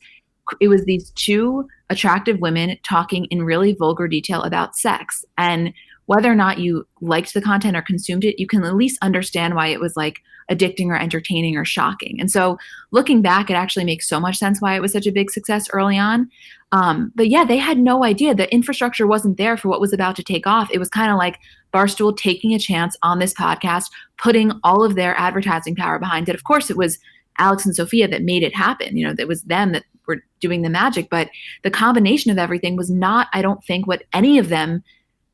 these two attractive women talking in really vulgar detail about sex. And whether or not you liked the content or consumed it, you can at least understand why it was like addicting or entertaining or shocking. And so looking back, it actually makes so much sense why it was such a big success early on. But yeah, they had no idea. The infrastructure wasn't there for what was about to take off. It was kind of like Barstool taking a chance on this podcast, putting all of their advertising power behind it. Of course, it was Alex and Sophia that made it happen. You know, it was them that were doing the magic, but the combination of everything was not, I don't think, what anyone,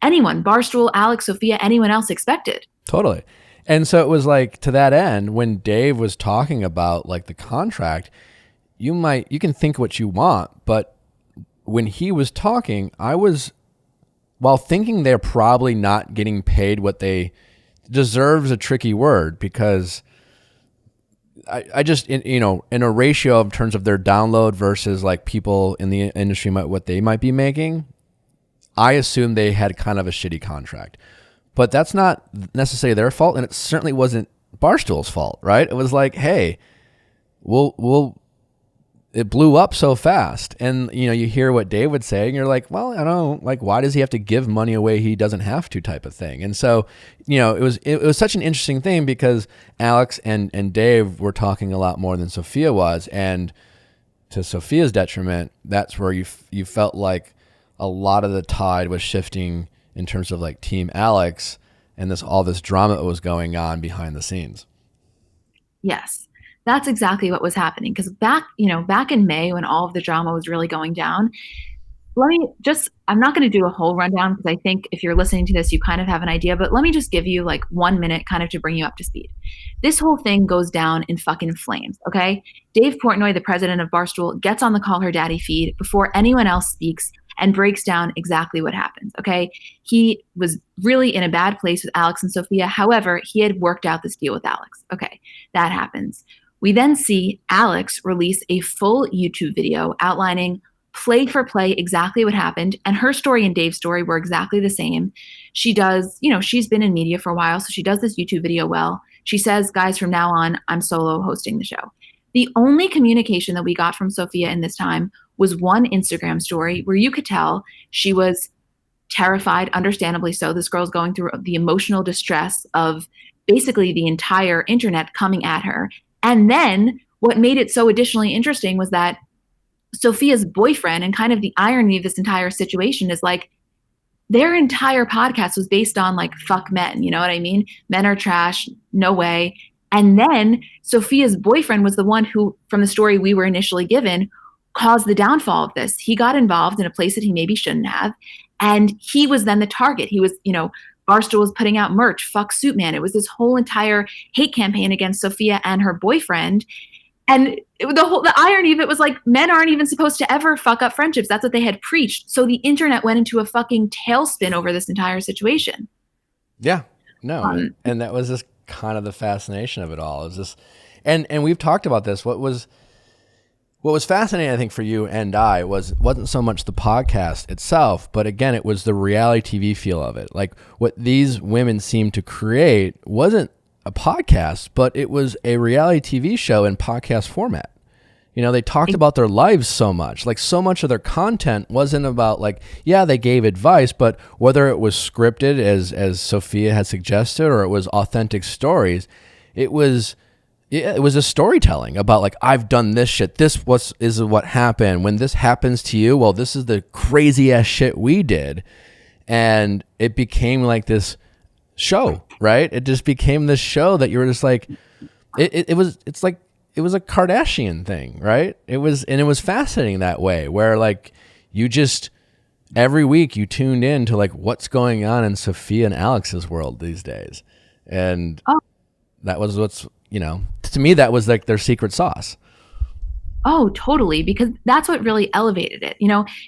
Barstool, Alex, Sophia, anyone else expected. Totally. And so it was like, to that end, when Dave was talking about like the contract, you can think what you want, but when he was talking, while thinking they're probably not getting paid what they deserves a tricky word, because I just, in a ratio of terms of their download versus like people in the industry, what they might be making, I assume they had kind of a shitty contract. But that's not necessarily their fault, and it certainly wasn't Barstool's fault, right? It was like, hey, it blew up so fast. And, you hear what Dave would say, and you're like, well, I don't, like, why does he have to give money away he doesn't have to, type of thing. And so, it was such an interesting thing because Alex and Dave were talking a lot more than Sophia was. And to Sophia's detriment, that's where you felt like a lot of the tide was shifting in terms of like Team Alex and all this drama that was going on behind the scenes. Yes, that's exactly what was happening. Because back in May when all of the drama was really going down, I'm not going to do a whole rundown because I think if you're listening to this, you kind of have an idea, but let me just give you like 1 minute kind of to bring you up to speed. This whole thing goes down in fucking flames, okay? Dave Portnoy, the president of Barstool, gets on the Call Her Daddy feed before anyone else speaks and breaks down exactly what happens, okay? He was really in a bad place with Alex and Sophia. However, he had worked out this deal with Alex. Okay, that happens. We then see Alex release a full YouTube video outlining play for play exactly what happened, and her story and Dave's story were exactly the same. She does, she's been in media for a while, so she does this YouTube video well. She says, guys, from now on, I'm solo hosting the show. The only communication that we got from Sophia in this time was one Instagram story where you could tell she was terrified, understandably so. This girl's going through the emotional distress of basically the entire internet coming at her. And then what made it so additionally interesting was that Sophia's boyfriend, and kind of the irony of this entire situation is like their entire podcast was based on like, fuck men. You know what I mean? Men are trash. No way. And then Sophia's boyfriend was the one who, from the story we were initially given, caused the downfall of this. He got involved in a place that he maybe shouldn't have. And he was then the target. He was, Barstool was putting out merch, fuck Suit Man. It was this whole entire hate campaign against Sophia and her boyfriend. And the irony of it was like, men aren't even supposed to ever fuck up friendships. That's what they had preached. So the internet went into a fucking tailspin over this entire situation. Yeah, no. And that was just kind of the fascination of it all. It was just, and we've talked about this. What was fascinating, I think, for you and I wasn't so much the podcast itself, but again, it was the reality TV feel of it. Like what these women seemed to create wasn't a podcast, but it was a reality TV show in podcast format. They talked about their lives so much. Like so much of their content wasn't about like, yeah, they gave advice, but whether it was scripted as Sophia had suggested or it was authentic stories, it was a storytelling about like, I've done this shit. This is what happened. When this happens to you, well, this is the crazy ass shit we did. And it became like this show, right? It just became this show that you were just like, it was a Kardashian thing, right? It was fascinating that way, where like you just every week you tuned in to like what's going on in Sophia and Alex's world these days. And that was what's, to me, that was like their secret sauce. Oh, totally. Because that's what really elevated it.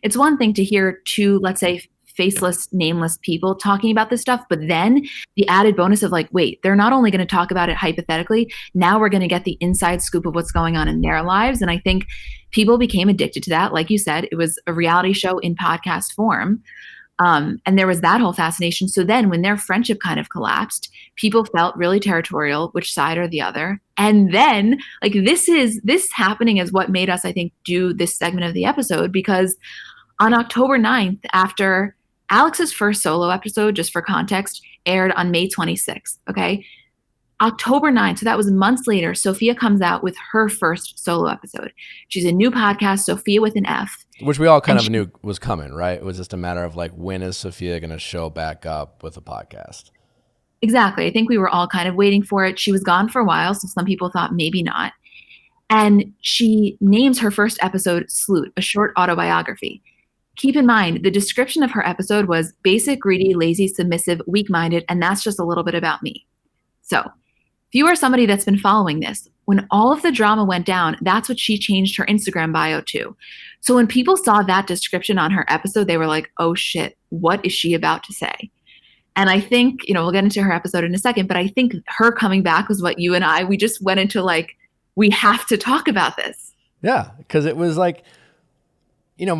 It's one thing to hear two, let's say, faceless, nameless people talking about this stuff, but then the added bonus of like, wait, they're not only going to talk about it hypothetically, now we're going to get the inside scoop of what's going on in their lives. And I think people became addicted to that. Like you said, it was a reality show in podcast form. And there was that whole fascination. So then when their friendship kind of collapsed, people felt really territorial, which side or the other. And then like this happening is what made us, I think, do this segment of the episode, because on October 9th, after Alex's first solo episode, just for context, aired on May 26th, okay? October 9th, so that was months later, Sophia comes out with her first solo episode. She's a new podcast, Sophia with an F. Which we all kind of knew was coming, right? It was just a matter of like, when is Sophia going to show back up with a podcast? Exactly. I think we were all kind of waiting for it. She was gone for a while, so some people thought maybe not. And she names her first episode Sloot, a short autobiography. Keep in mind, the description of her episode was basic, greedy, lazy, submissive, weak-minded, and that's just a little bit about me. So if you are somebody that's been following this, when all of the drama went down, that's what she changed her Instagram bio to. So when people saw that description on her episode, they were like, oh shit, what is she about to say? And I think, we'll get into her episode in a second, but I think her coming back was what you and we just went into like, we have to talk about this. Yeah, because it was like,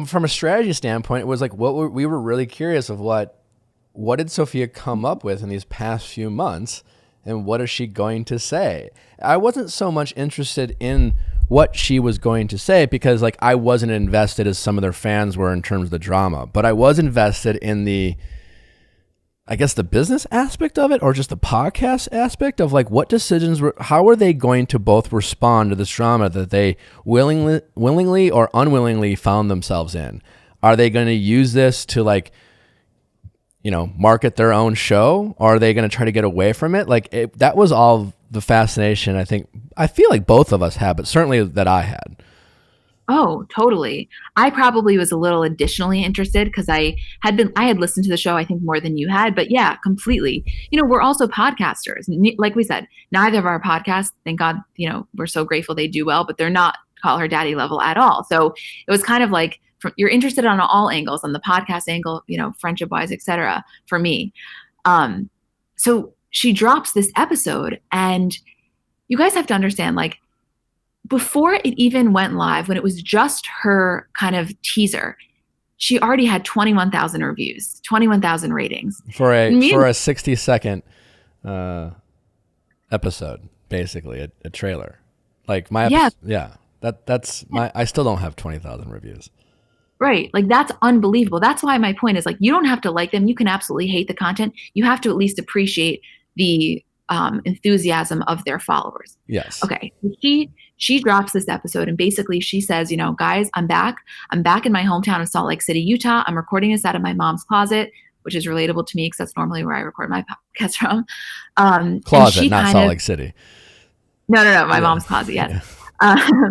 from a strategy standpoint, it was like we were really curious of what did Sophia come up with in these past few months, and what is she going to say? I wasn't so much interested in what she was going to say, because like I wasn't invested as some of their fans were in terms of the drama, but I was invested in the business aspect of it, or just the podcast aspect of like what decisions how are they going to both respond to this drama that they willingly or unwillingly found themselves in? Are they going to use this to like, market their own show? Or are they going to try to get away from it? Like that was all the fascination I feel like both of us had, but certainly that I had. Oh, totally. I probably was a little additionally interested because I had listened to the show, I think, more than you had, but yeah, completely. We're also podcasters. Like we said, neither of our podcasts, thank God, we're so grateful they do well, but they're not Call Her Daddy level at all. So it was kind of like, you're interested on all angles, on the podcast angle, friendship wise, etc. for me. So she drops this episode, and you guys have to understand, like, before it even went live, when it was just her kind of teaser, she already had 21,000 reviews, 21,000 ratings. For a 60-second episode, basically, a trailer. Like I still don't have 20,000 reviews. Right. Like that's unbelievable. That's why my point is like, you don't have to like them. You can absolutely hate the content. You have to at least appreciate the enthusiasm of their followers. Yes. Okay. She drops this episode, and basically she says, guys, I'm back. I'm back in my hometown of Salt Lake City, Utah. I'm recording this out of my mom's closet, which is relatable to me because that's normally where I record my podcast from. Closet, not Salt Lake City. No, my mom's closet, yes. Yeah.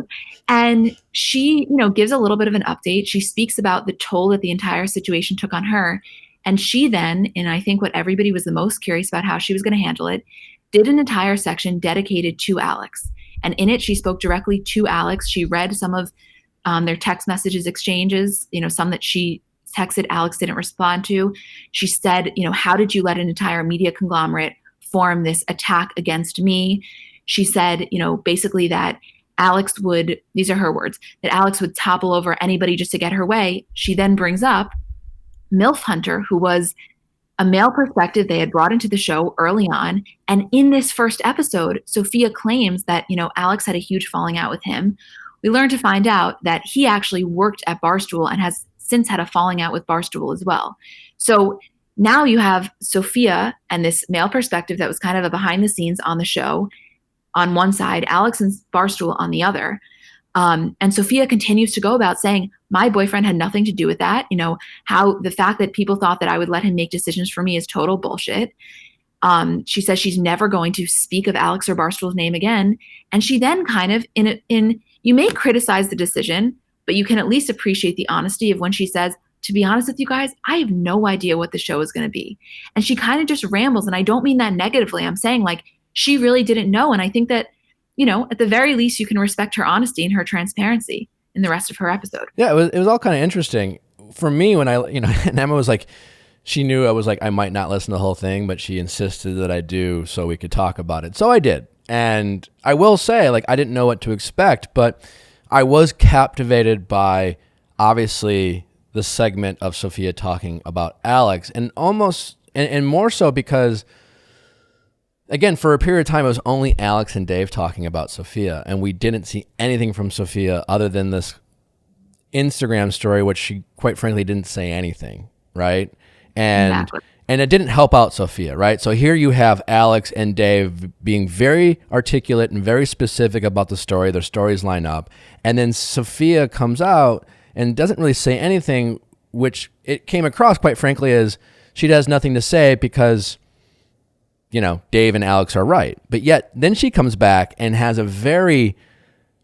And she, gives a little bit of an update. She speaks about the toll that the entire situation took on her. And she then, and I think what everybody was the most curious about how she was going to handle it, did an entire section dedicated to Alex. And in it, she spoke directly to Alex. She read some of their text messages exchanges, some that she texted Alex didn't respond to. She said, how did you let an entire media conglomerate form this attack against me? She said, basically that Alex would, these are her words, that Alex would topple over anybody just to get her way. She then brings up MILF Hunter, who was a male perspective they had brought into the show early on. And in this first episode, Sophia claims that, Alex had a huge falling out with him. We learned to find out that he actually worked at Barstool and has since had a falling out with Barstool as well. So now you have Sophia and this male perspective that was kind of a behind the scenes on the show on one side, Alex and Barstool on the other. And Sophia continues to go about saying, my boyfriend had nothing to do with that. How the fact that people thought that I would let him make decisions for me is total bullshit. She says she's never going to speak of Alex or Barstool's name again. And she then kind of you may criticize the decision, but you can at least appreciate the honesty of when she says, to be honest with you guys, I have no idea what the show is going to be. And she kind of just rambles. And I don't mean that negatively. I'm saying like, she really didn't know. And I think that, at the very least, you can respect her honesty and her transparency in the rest of her episode. Yeah, it was all kind of interesting for me when and Emma was like, she knew I was like, I might not listen to the whole thing, but she insisted that I do so we could talk about it. So I did. And I will say, like, I didn't know what to expect, but I was captivated by, obviously, the segment of Sophia talking about Alex, and almost, and more so because, again, for a period of time, it was only Alex and Dave talking about Sophia, and we didn't see anything from Sophia other than this Instagram story, which she, quite frankly, didn't say anything, right? And Exactly. and it didn't help out Sophia, right? So here you have Alex and Dave being very articulate and very specific about the story. Their stories line up. And then Sophia comes out and doesn't really say anything, which it came across, quite frankly, as she has nothing to say because, Dave and Alex are right. But yet then she comes back and has a very,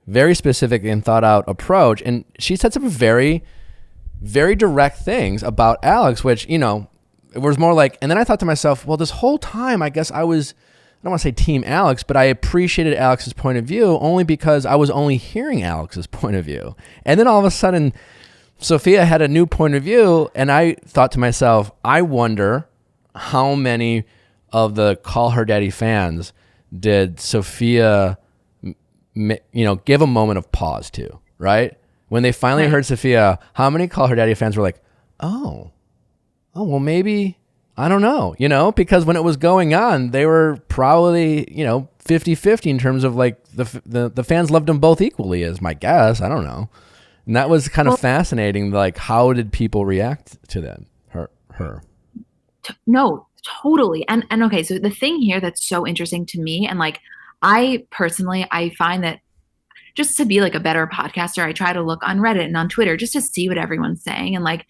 very specific and thought out approach. And she said some very, very direct things about Alex, which, it was more like, and then I thought to myself, well, this whole time, I guess I don't want to say team Alex, but I appreciated Alex's point of view only because I was only hearing Alex's point of view. And then all of a sudden, Sophia had a new point of view. And I thought to myself, I wonder how many of the Call Her Daddy fans did Sophia, give a moment of pause to, right? When they finally heard Sophia, how many Call Her Daddy fans were like, oh, well, maybe, I don't know, because when it was going on, they were probably, 50-50 in terms of like the fans loved them both equally is my guess. I don't know. And that was kind of fascinating. Like, how did people react to them? Her. No, totally. And okay, so the thing here that's so interesting to me, and like, I find that just to be like a better podcaster, I try to look on Reddit and on Twitter just to see what everyone's saying. And like,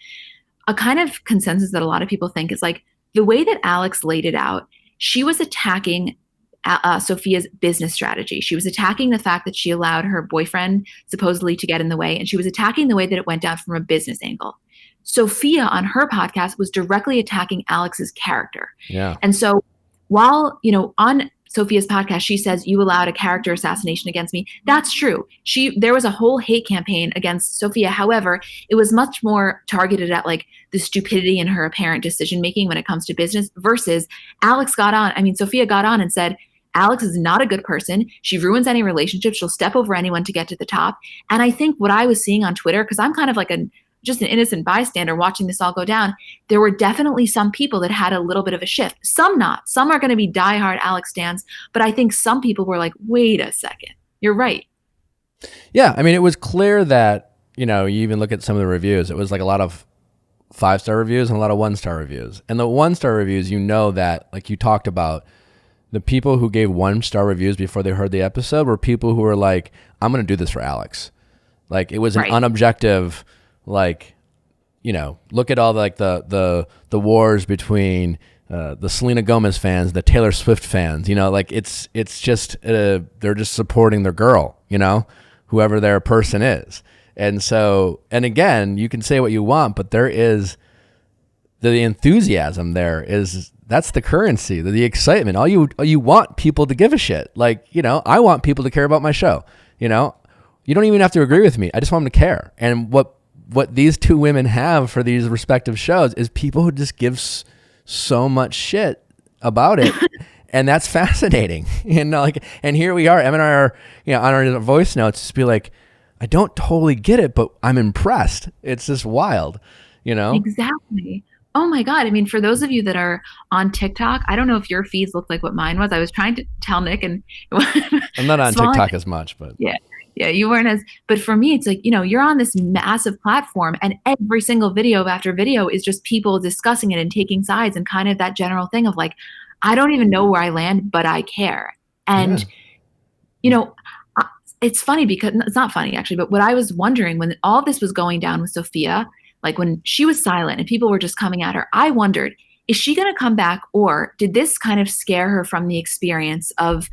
a kind of consensus that a lot of people think is like the way that Alex laid it out, she was attacking Sophia's business strategy. She was attacking the fact that she allowed her boyfriend supposedly to get in the way, and she was attacking the way that it went down from a business angle. Sophia on her podcast was directly attacking Alex's character. Yeah. And so while, on Sophia's podcast, she says, you allowed a character assassination against me. That's true. There was a whole hate campaign against Sophia. However, it was much more targeted at like the stupidity in her apparent decision-making when it comes to business versus Sophia got on and said, Alex is not a good person. She ruins any relationship. She'll step over anyone to get to the top. And I think what I was seeing on Twitter, because I'm kind of like just an innocent bystander watching this all go down, there were definitely some people that had a little bit of a shift. Some not. Some are going to be diehard Alex stans, but I think some people were like, wait a second, you're right. Yeah, it was clear that, you even look at some of the reviews, it was like a lot of 5-star reviews and a lot of 1-star reviews. And the 1-star reviews, that, like you talked about, the people who gave 1-star reviews before they heard the episode were people who were like, I'm going to do this for Alex. Like, it was an unobjective, like, look at all the wars between the Selena Gomez fans, the Taylor Swift fans, like it's just they're just supporting their girl, whoever their person is. And so, and again, you can say what you want, but there is the enthusiasm that's the currency, the excitement. All you want people to give a shit. Like, I want people to care about my show. You don't even have to agree with me. I just want them to care. And what these two women have for these respective shows is people who just give so much shit about it. And that's fascinating. And here we are, Em and I are, on our voice notes, just be like, I don't totally get it, but I'm impressed. It's just wild, Exactly. Oh my God. For those of you that are on TikTok, I don't know if your feeds look like what mine was. I was trying to tell Nick, and I'm not on TikTok as much, but yeah, you weren't but for me, it's like, you're on this massive platform and every single video after video is just people discussing it and taking sides and kind of that general thing of like, I don't even know where I land, but I care. And, it's funny because it's not funny actually, but what I was wondering when all this was going down with Sophia, like when she was silent and people were just coming at her, I wondered, is she going to come back, or did this kind of scare her from the experience of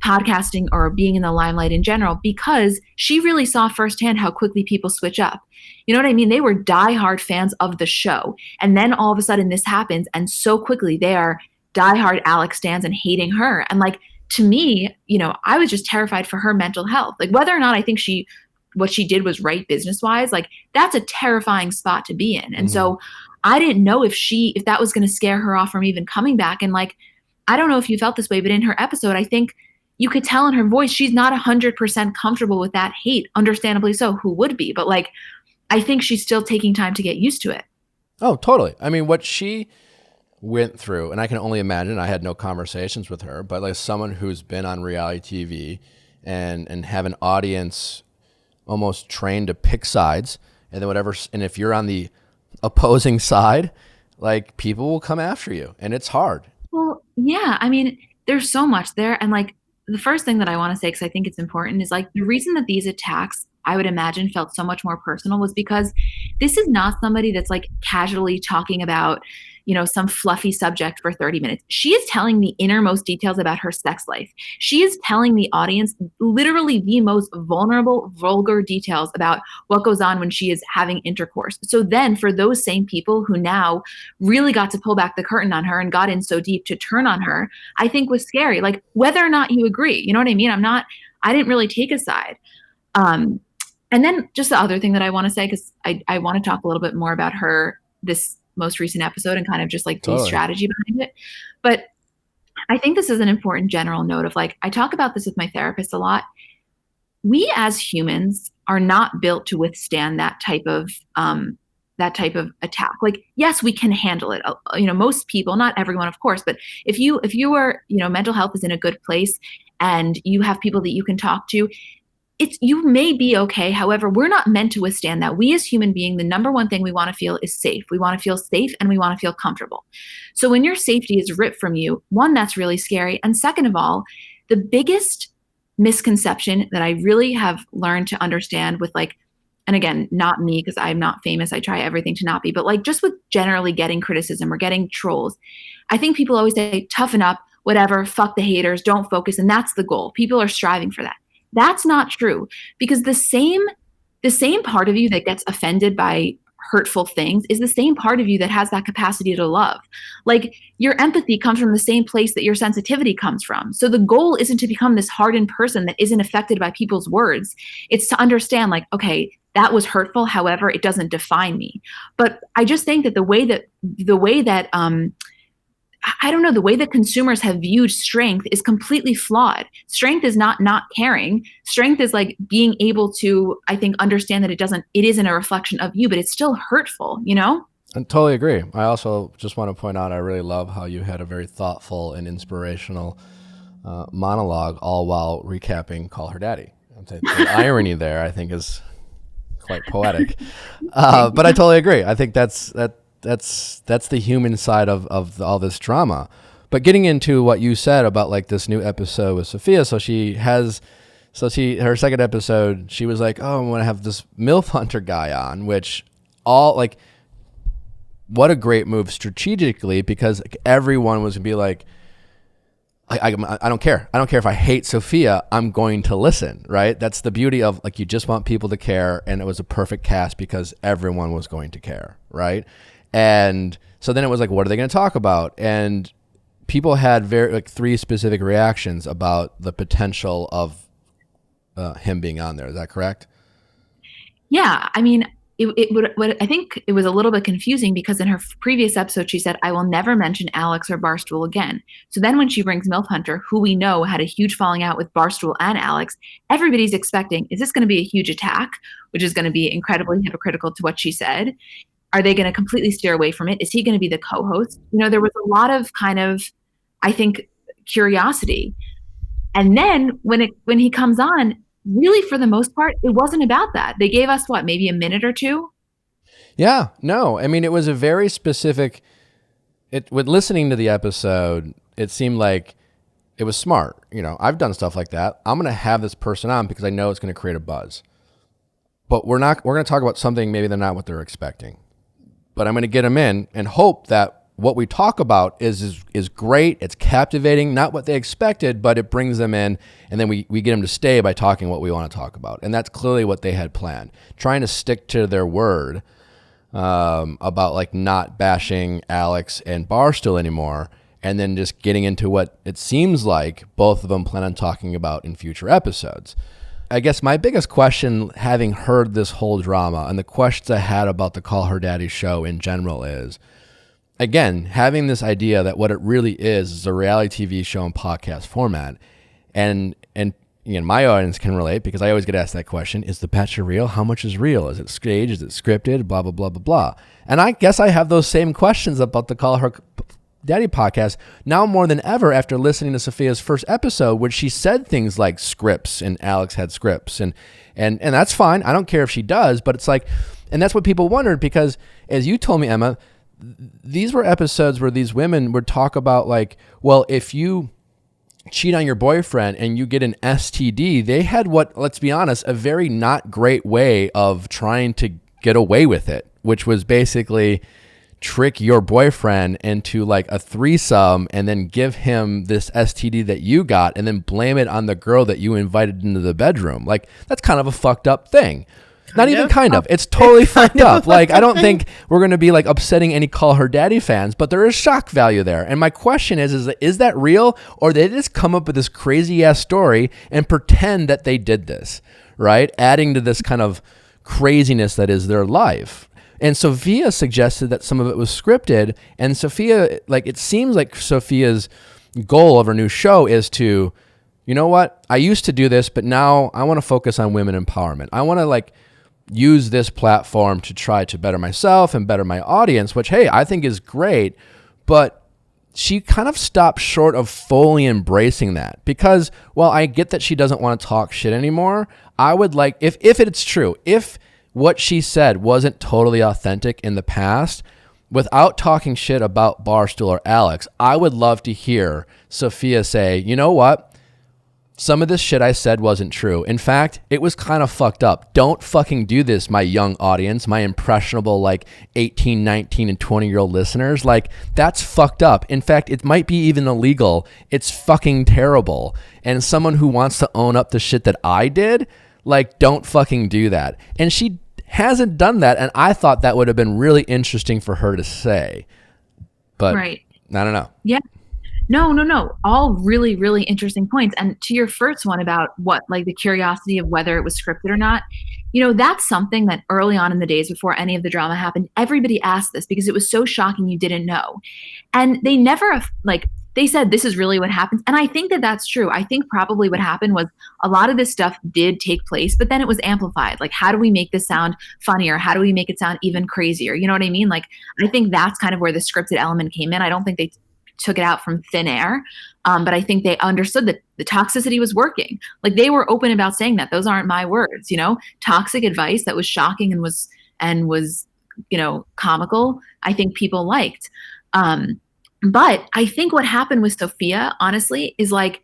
podcasting or being in the limelight in general? Because she really saw firsthand how quickly people switch up. You know what I mean? They were diehard fans of the show. And then all of a sudden this happens. And so quickly they are diehard Alex stans and hating her. And like, to me, you know, I was just terrified for her mental health. Like whether or not I think what she did was right business wise, like that's a terrifying spot to be in. And so I didn't know if that was going to scare her off from even coming back. And like, I don't know if you felt this way, but in her episode, I think you could tell in her voice, she's not 100% comfortable with that hate. Understandably so, who would be? But like, I think she's still taking time to get used to it. Oh, totally. I mean, what she went through, and I can only imagine, I had no conversations with her, but like someone who's been on reality TV and have an audience almost trained to pick sides, and then whatever, and if you're on the opposing side, like people will come after you, and it's hard. Well, yeah, I mean, there's so much there. And like the first thing that I want to say, because I think it's important, is like the reason that these attacks, I would imagine, felt so much more personal was because this is not somebody that's like casually talking about, you know, some fluffy subject for 30 minutes. She is telling the innermost details about her sex life. She is telling the audience literally the most vulnerable, vulgar details about what goes on when she is having intercourse. So then for those same people who now really got to pull back the curtain on her and got in so deep to turn on her, I think was scary. Like whether or not you agree, you know what I mean? I didn't really take a side. And then just the other thing that I want to say, because I want to talk a little bit more about this most recent episode and kind of just like the strategy behind it. But I think this is an important general note of like, I talk about this with my therapist a lot. We as humans are not built to withstand that type of attack. Like, yes, we can handle it. You know, most people, not everyone, of course, but if you are, you know, mental health is in a good place and you have people that you can talk to, you may be okay. However, we're not meant to withstand that. We as human beings, the number one thing we want to feel is safe. We want to feel safe and we want to feel comfortable. So when your safety is ripped from you, one, that's really scary. And second of all, the biggest misconception that I really have learned to understand with like, and again, not me because I'm not famous, I try everything to not be, but like just with generally getting criticism or getting trolls, I think people always say, toughen up, whatever, fuck the haters, don't focus. And that's the goal. People are striving for that. That's not true, because the same part of you that gets offended by hurtful things is the same part of you that has that capacity to love. Like your empathy comes from the same place that your sensitivity comes from. So the goal isn't to become this hardened person that isn't affected by people's words. It's to understand like, okay, that was hurtful. However, it doesn't define me. But I just think that the way that I don't know, the way that consumers have viewed strength is completely flawed. Strength is not caring. Strength is like being able to, I think, understand that it isn't a reflection of you, but it's still hurtful, you know? I totally agree. I also just want to point out, I really love how you had a very thoughtful and inspirational monologue, all while recapping Call Her Daddy. The irony there, I think, is quite poetic. But I totally agree. I think that's the human side of all this drama. But getting into what you said about like this new episode with Sophia, her second episode, she was like, oh, I'm going to have this MILF Hunter guy on, which what a great move strategically, because everyone was going to be like, I don't care. I don't care if I hate Sophia. I'm going to listen, right? That's the beauty of like, you just want people to care. And it was a perfect cast because everyone was going to care, right? And so then it was like, what are they going to talk about? And people had three specific reactions about the potential of him being on there. Is that correct? Yeah. I mean, I think it was a little bit confusing because in her previous episode, she said, I will never mention Alex or Barstool again. So then when she brings MILF Hunter, who we know had a huge falling out with Barstool and Alex, everybody's expecting, is this going to be a huge attack, which is going to be incredibly hypocritical to what she said? Are they going to completely steer away from it? Is he going to be the co-host? You know, there was a lot of kind of, I think, curiosity. And then when he comes on, really for the most part, it wasn't about that. They gave us maybe a minute or two? Yeah, no. I mean, it was a very specific, with listening to the episode, it seemed like it was smart. You know, I've done stuff like that. I'm going to have this person on because I know it's going to create a buzz. But we're going to talk about something maybe they're not what they're expecting. But I'm going to get them in and hope that what we talk about is great. It's captivating, not what they expected, but it brings them in, and then we get them to stay by talking what we want to talk about. And that's clearly what they had planned, trying to stick to their word about like not bashing Alex and Barstool anymore, and then just getting into what it seems like both of them plan on talking about in future episodes. I guess my biggest question, having heard this whole drama and the questions I had about the Call Her Daddy show in general is, again, having this idea that what it really is a reality TV show and podcast format. And you know, my audience can relate because I always get asked that question, is The Bachelor real? How much is real? Is it staged? Is it scripted? Blah, blah, blah, blah, blah. And I guess I have those same questions about the Call Her Daddy podcast now more than ever after listening to Sophia's first episode, where she said things like scripts and Alex had scripts, and that's fine. I don't care if she does, but it's like, and that's what people wondered, because as you told me, Emma, these were episodes where these women would talk about like, well, if you cheat on your boyfriend and you get an STD, they had what, let's be honest, a very not great way of trying to get away with it, which was basically trick your boyfriend into like a threesome and then give him this STD that you got and then blame it on the girl that you invited into the bedroom. Like, that's kind of a fucked up thing. Not even kind of. It's totally fucked up. Like, I don't think we're going to be like upsetting any Call Her Daddy fans, but there is shock value there. And my question is that real, or did they just come up with this crazy ass story and pretend that they did this, right? Adding to this kind of craziness that is their life. And Sophia suggested that some of it was scripted, and Sophia, like, it seems like Sophia's goal of her new show is to, you know what? I used to do this, but now I want to focus on women empowerment. I want to like use this platform to try to better myself and better my audience, which, hey, I think is great. But she kind of stopped short of fully embracing that, because while I get that she doesn't want to talk shit anymore, I would like, if it's true, if what she said wasn't totally authentic in the past, without talking shit about Barstool or Alex, I would love to hear Sophia say, you know what? Some of this shit I said wasn't true. In fact, it was kind of fucked up. Don't fucking do this, my young audience, my impressionable like 18, 19, and 20-year-old listeners. Like, that's fucked up. In fact, it might be even illegal. It's fucking terrible. And someone who wants to own up the shit that I did, like, don't fucking do that. And she hasn't done that, and I thought that would have been really interesting for her to say. But right. I don't know. Yeah. No. All really, really interesting points. And to your first one about what, like the curiosity of whether it was scripted or not, you know, that's something that early on in the days before any of the drama happened, everybody asked this because it was so shocking you didn't know. And they never, like, they said this is really what happens. And I think that that's true. I think probably what happened was a lot of this stuff did take place, but then it was amplified. Like, how do we make this sound funnier? How do we make it sound even crazier? You know what I mean? Like, I think that's kind of where the scripted element came in. I don't think they took it out from thin air. But I think they understood that the toxicity was working. Like, they were open about saying that. Those aren't my words, you know, toxic advice that was shocking and was, you know, comical. I think people liked. But I think what happened with Sophia, honestly, is like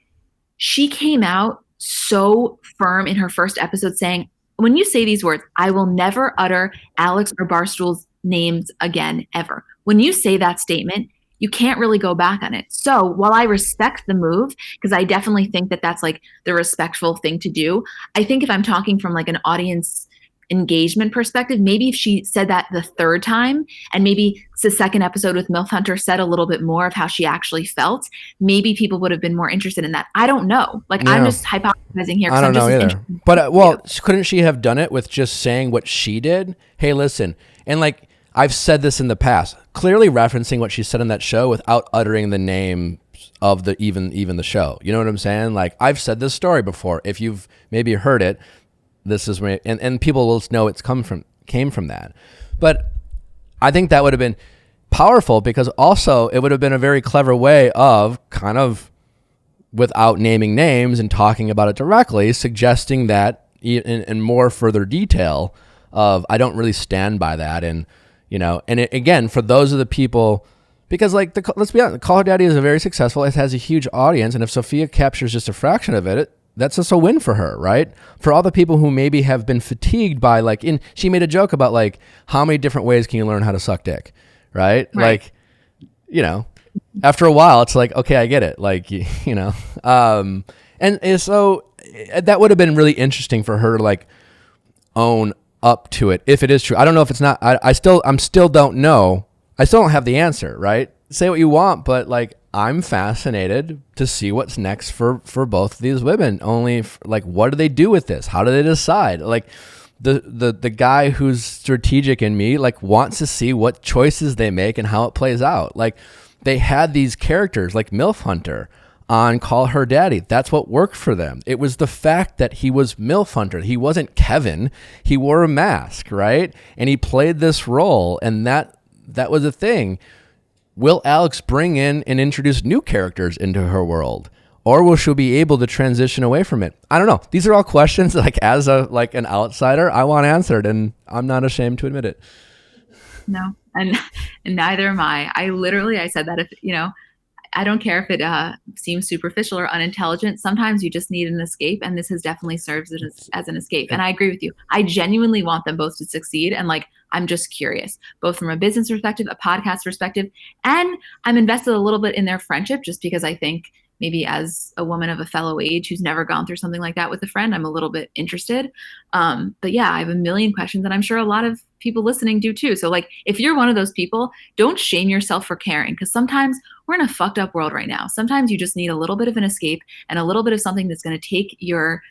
she came out so firm in her first episode saying, when you say these words, I will never utter Alex or Barstool's names again, ever. When you say that statement, you can't really go back on it. So while I respect the move, because I definitely think that that's like the respectful thing to do, I think if I'm talking from like an audience engagement perspective, maybe if she said that the third time, and maybe the second episode with MILF Hunter said a little bit more of how she actually felt, maybe people would have been more interested in that. I don't know. Like, I'm just hypothesizing here. I don't know either. But well, couldn't she have done it with just saying what she did? Hey, listen, and like, I've said this in the past, clearly referencing what she said on that show without uttering the name of the even the show. You know what I'm saying? Like, I've said this story before. If you've maybe heard it, this is where, and people will know it's came from that. But I think that would have been powerful, because also it would have been a very clever way of kind of, without naming names and talking about it directly, suggesting that in more further detail of, I don't really stand by that. And, you know, and again, for those of the people, Because like let's be honest, Call Her Daddy is a very successful. It has a huge audience, and if Sophia captures just a fraction of it, that's just a win for her, right? For all the people who maybe have been fatigued by she made a joke about like how many different ways can you learn how to suck dick, right? Like, after a while, it's like, okay, I get it, like and so that would have been really interesting for her to like own up to it if it is true. I don't know if it's not. I still don't know. I still don't have the answer, right? Say what you want, but like I'm fascinated to see what's next for both of these women. Like, what do they do with this? How do they decide? Like the guy who's strategic in me like wants to see what choices they make and how it plays out. Like they had these characters like MILF Hunter on Call Her Daddy. That's what worked for them. It was the fact that he was MILF Hunter. He wasn't Kevin. He wore a mask, right? And he played this role, and that was a thing. Will Alex bring in and introduce new characters into her world? Or will she be able to transition away from it? I don't know. These are all questions like as an outsider, I want answered, and I'm not ashamed to admit it. No, and neither am I. I said that if, I don't care if it seems superficial or unintelligent. Sometimes you just need an escape, and this has definitely served as an escape. And I agree with you. I genuinely want them both to succeed, and like I'm just curious, both from a business perspective, a podcast perspective, and I'm invested a little bit in their friendship just because I think maybe as a woman of a fellow age who's never gone through something like that with a friend, I'm a little bit interested. But yeah, I have a million questions, and I'm sure a lot of people listening do too. So like, if you're one of those people, don't shame yourself for caring, because sometimes we're in a fucked up world right now. Sometimes you just need a little bit of an escape and a little bit of something that's going to take your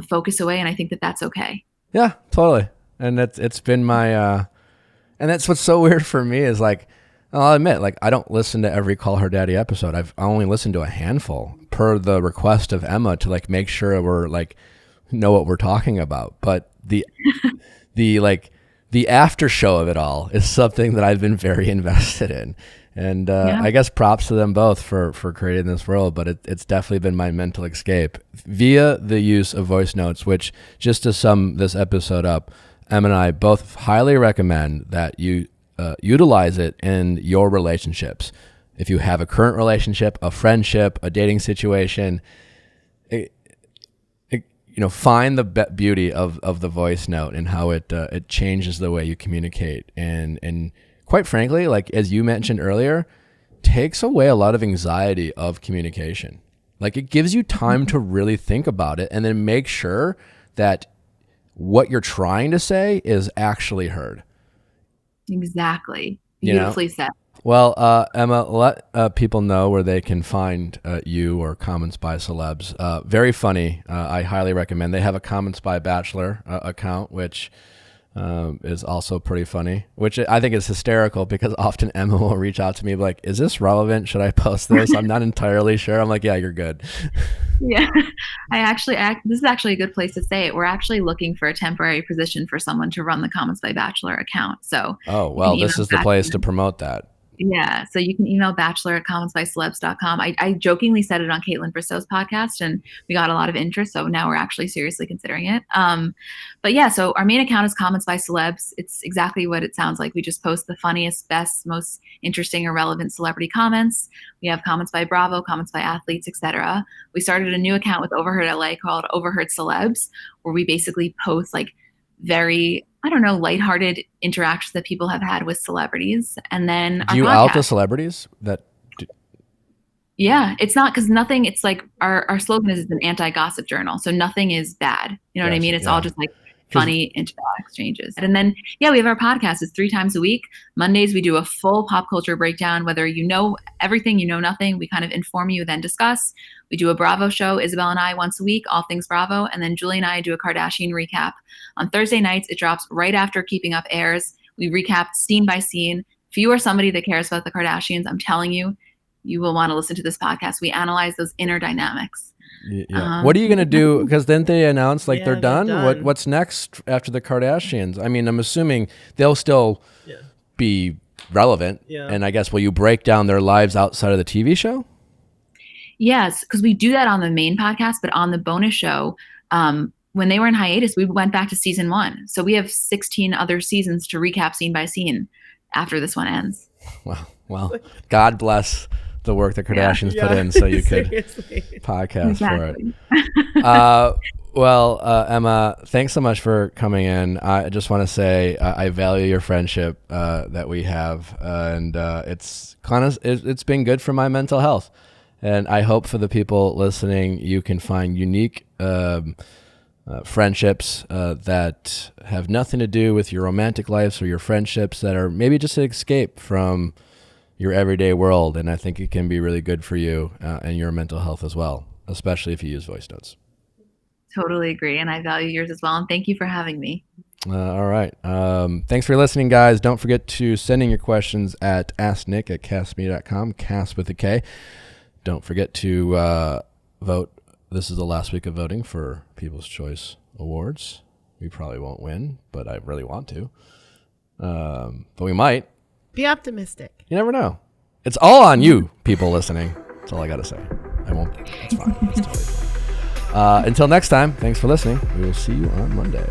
focus away. And I think that that's okay. Yeah, totally. And it's been my, and that's what's so weird for me is like, I'll admit, like I don't listen to every Call Her Daddy episode. I only listened to a handful per the request of Emma to like make sure we're like know what we're talking about. But the after show of it all is something that I've been very invested in. And I guess props to them both for creating this world, but it's definitely been my mental escape via the use of voice notes, which, just to sum this episode up, Em and I both highly recommend that you utilize it in your relationships. If you have a current relationship, a friendship, a dating situation, find the beauty of the voice note and how it changes the way you communicate. And quite frankly, like as you mentioned earlier, takes away a lot of anxiety of communication. Like it gives you time to really think about it and then make sure that what you're trying to say is actually heard. Exactly. Beautifully said. Well, Emma, let people know where they can find you or Comments by Celebs. Very funny. I highly recommend. They have a Comments by Bachelor account, which is also pretty funny, which I think is hysterical because often Emma will reach out to me like, is this relevant? Should I post this? I'm not entirely sure. I'm like, yeah, you're good. Yeah, this is actually a good place to say it. We're actually looking for a temporary position for someone to run the Comments by Bachelor account. So, oh, well, this is the place to promote that. Yeah. So you can email bachelor@commentsbycelebs.com. I jokingly said it on Caitlin Bristow's podcast and we got a lot of interest. So now we're actually seriously considering it. But yeah, so our main account is Comments by Celebs. It's exactly what it sounds like. We just post the funniest, best, most interesting or relevant celebrity comments. We have Comments by Bravo, Comments by Athletes, etc. We started a new account with Overheard LA called Overheard Celebs, where we basically post like very, lighthearted interactions that people have had with celebrities. And then do you out the celebrities that? Yeah, it's not because nothing. It's like our slogan is an anti-gossip journal, so nothing is bad. You know what I mean? It's all just like funny exchanges. And then, we have our podcast. It's 3 times a week. Mondays, we do a full pop culture breakdown, whether you know everything, you know nothing. We kind of inform you, then discuss. We do a Bravo show, Isabel and I, once a week, all things Bravo. And then Julie and I do a Kardashian recap. On Thursday nights, it drops right after Keeping Up airs. We recap scene by scene. If you are somebody that cares about the Kardashians, I'm telling you, you will want to listen to this podcast. We analyze those inner dynamics. Yeah. What are you going to do? Because then they announced they're done. What's next after the Kardashians? I mean, I'm assuming they'll still be relevant. Yeah. And I guess, will you break down their lives outside of the TV show? Yes, because we do that on the main podcast, but on the bonus show, when they were in hiatus, we went back to season 1. So we have 16 other seasons to recap scene by scene after this one ends. Wow. Well, God bless the work the Kardashians put in so you could podcast for it. Well, Emma, thanks so much for coming in. I just want to say I value your friendship that we have, and it's been good for my mental health. And I hope for the people listening, you can find unique friendships that have nothing to do with your romantic lives or your friendships that are maybe just an escape from your everyday world. And I think it can be really good for you and your mental health as well, especially if you use voice notes. Totally agree. And I value yours as well. And thank you for having me. All right. Thanks for listening, guys. Don't forget to send in your questions at asknick@castme.com, cast with a K. Don't forget to vote. This is the last week of voting for People's Choice Awards. We probably won't win, but I really want to. But we might. Be optimistic. You never know. It's all on you, people listening. That's all I got to say. I won't. It's fine. It's totally fine. Until next time, thanks for listening. We will see you on Monday.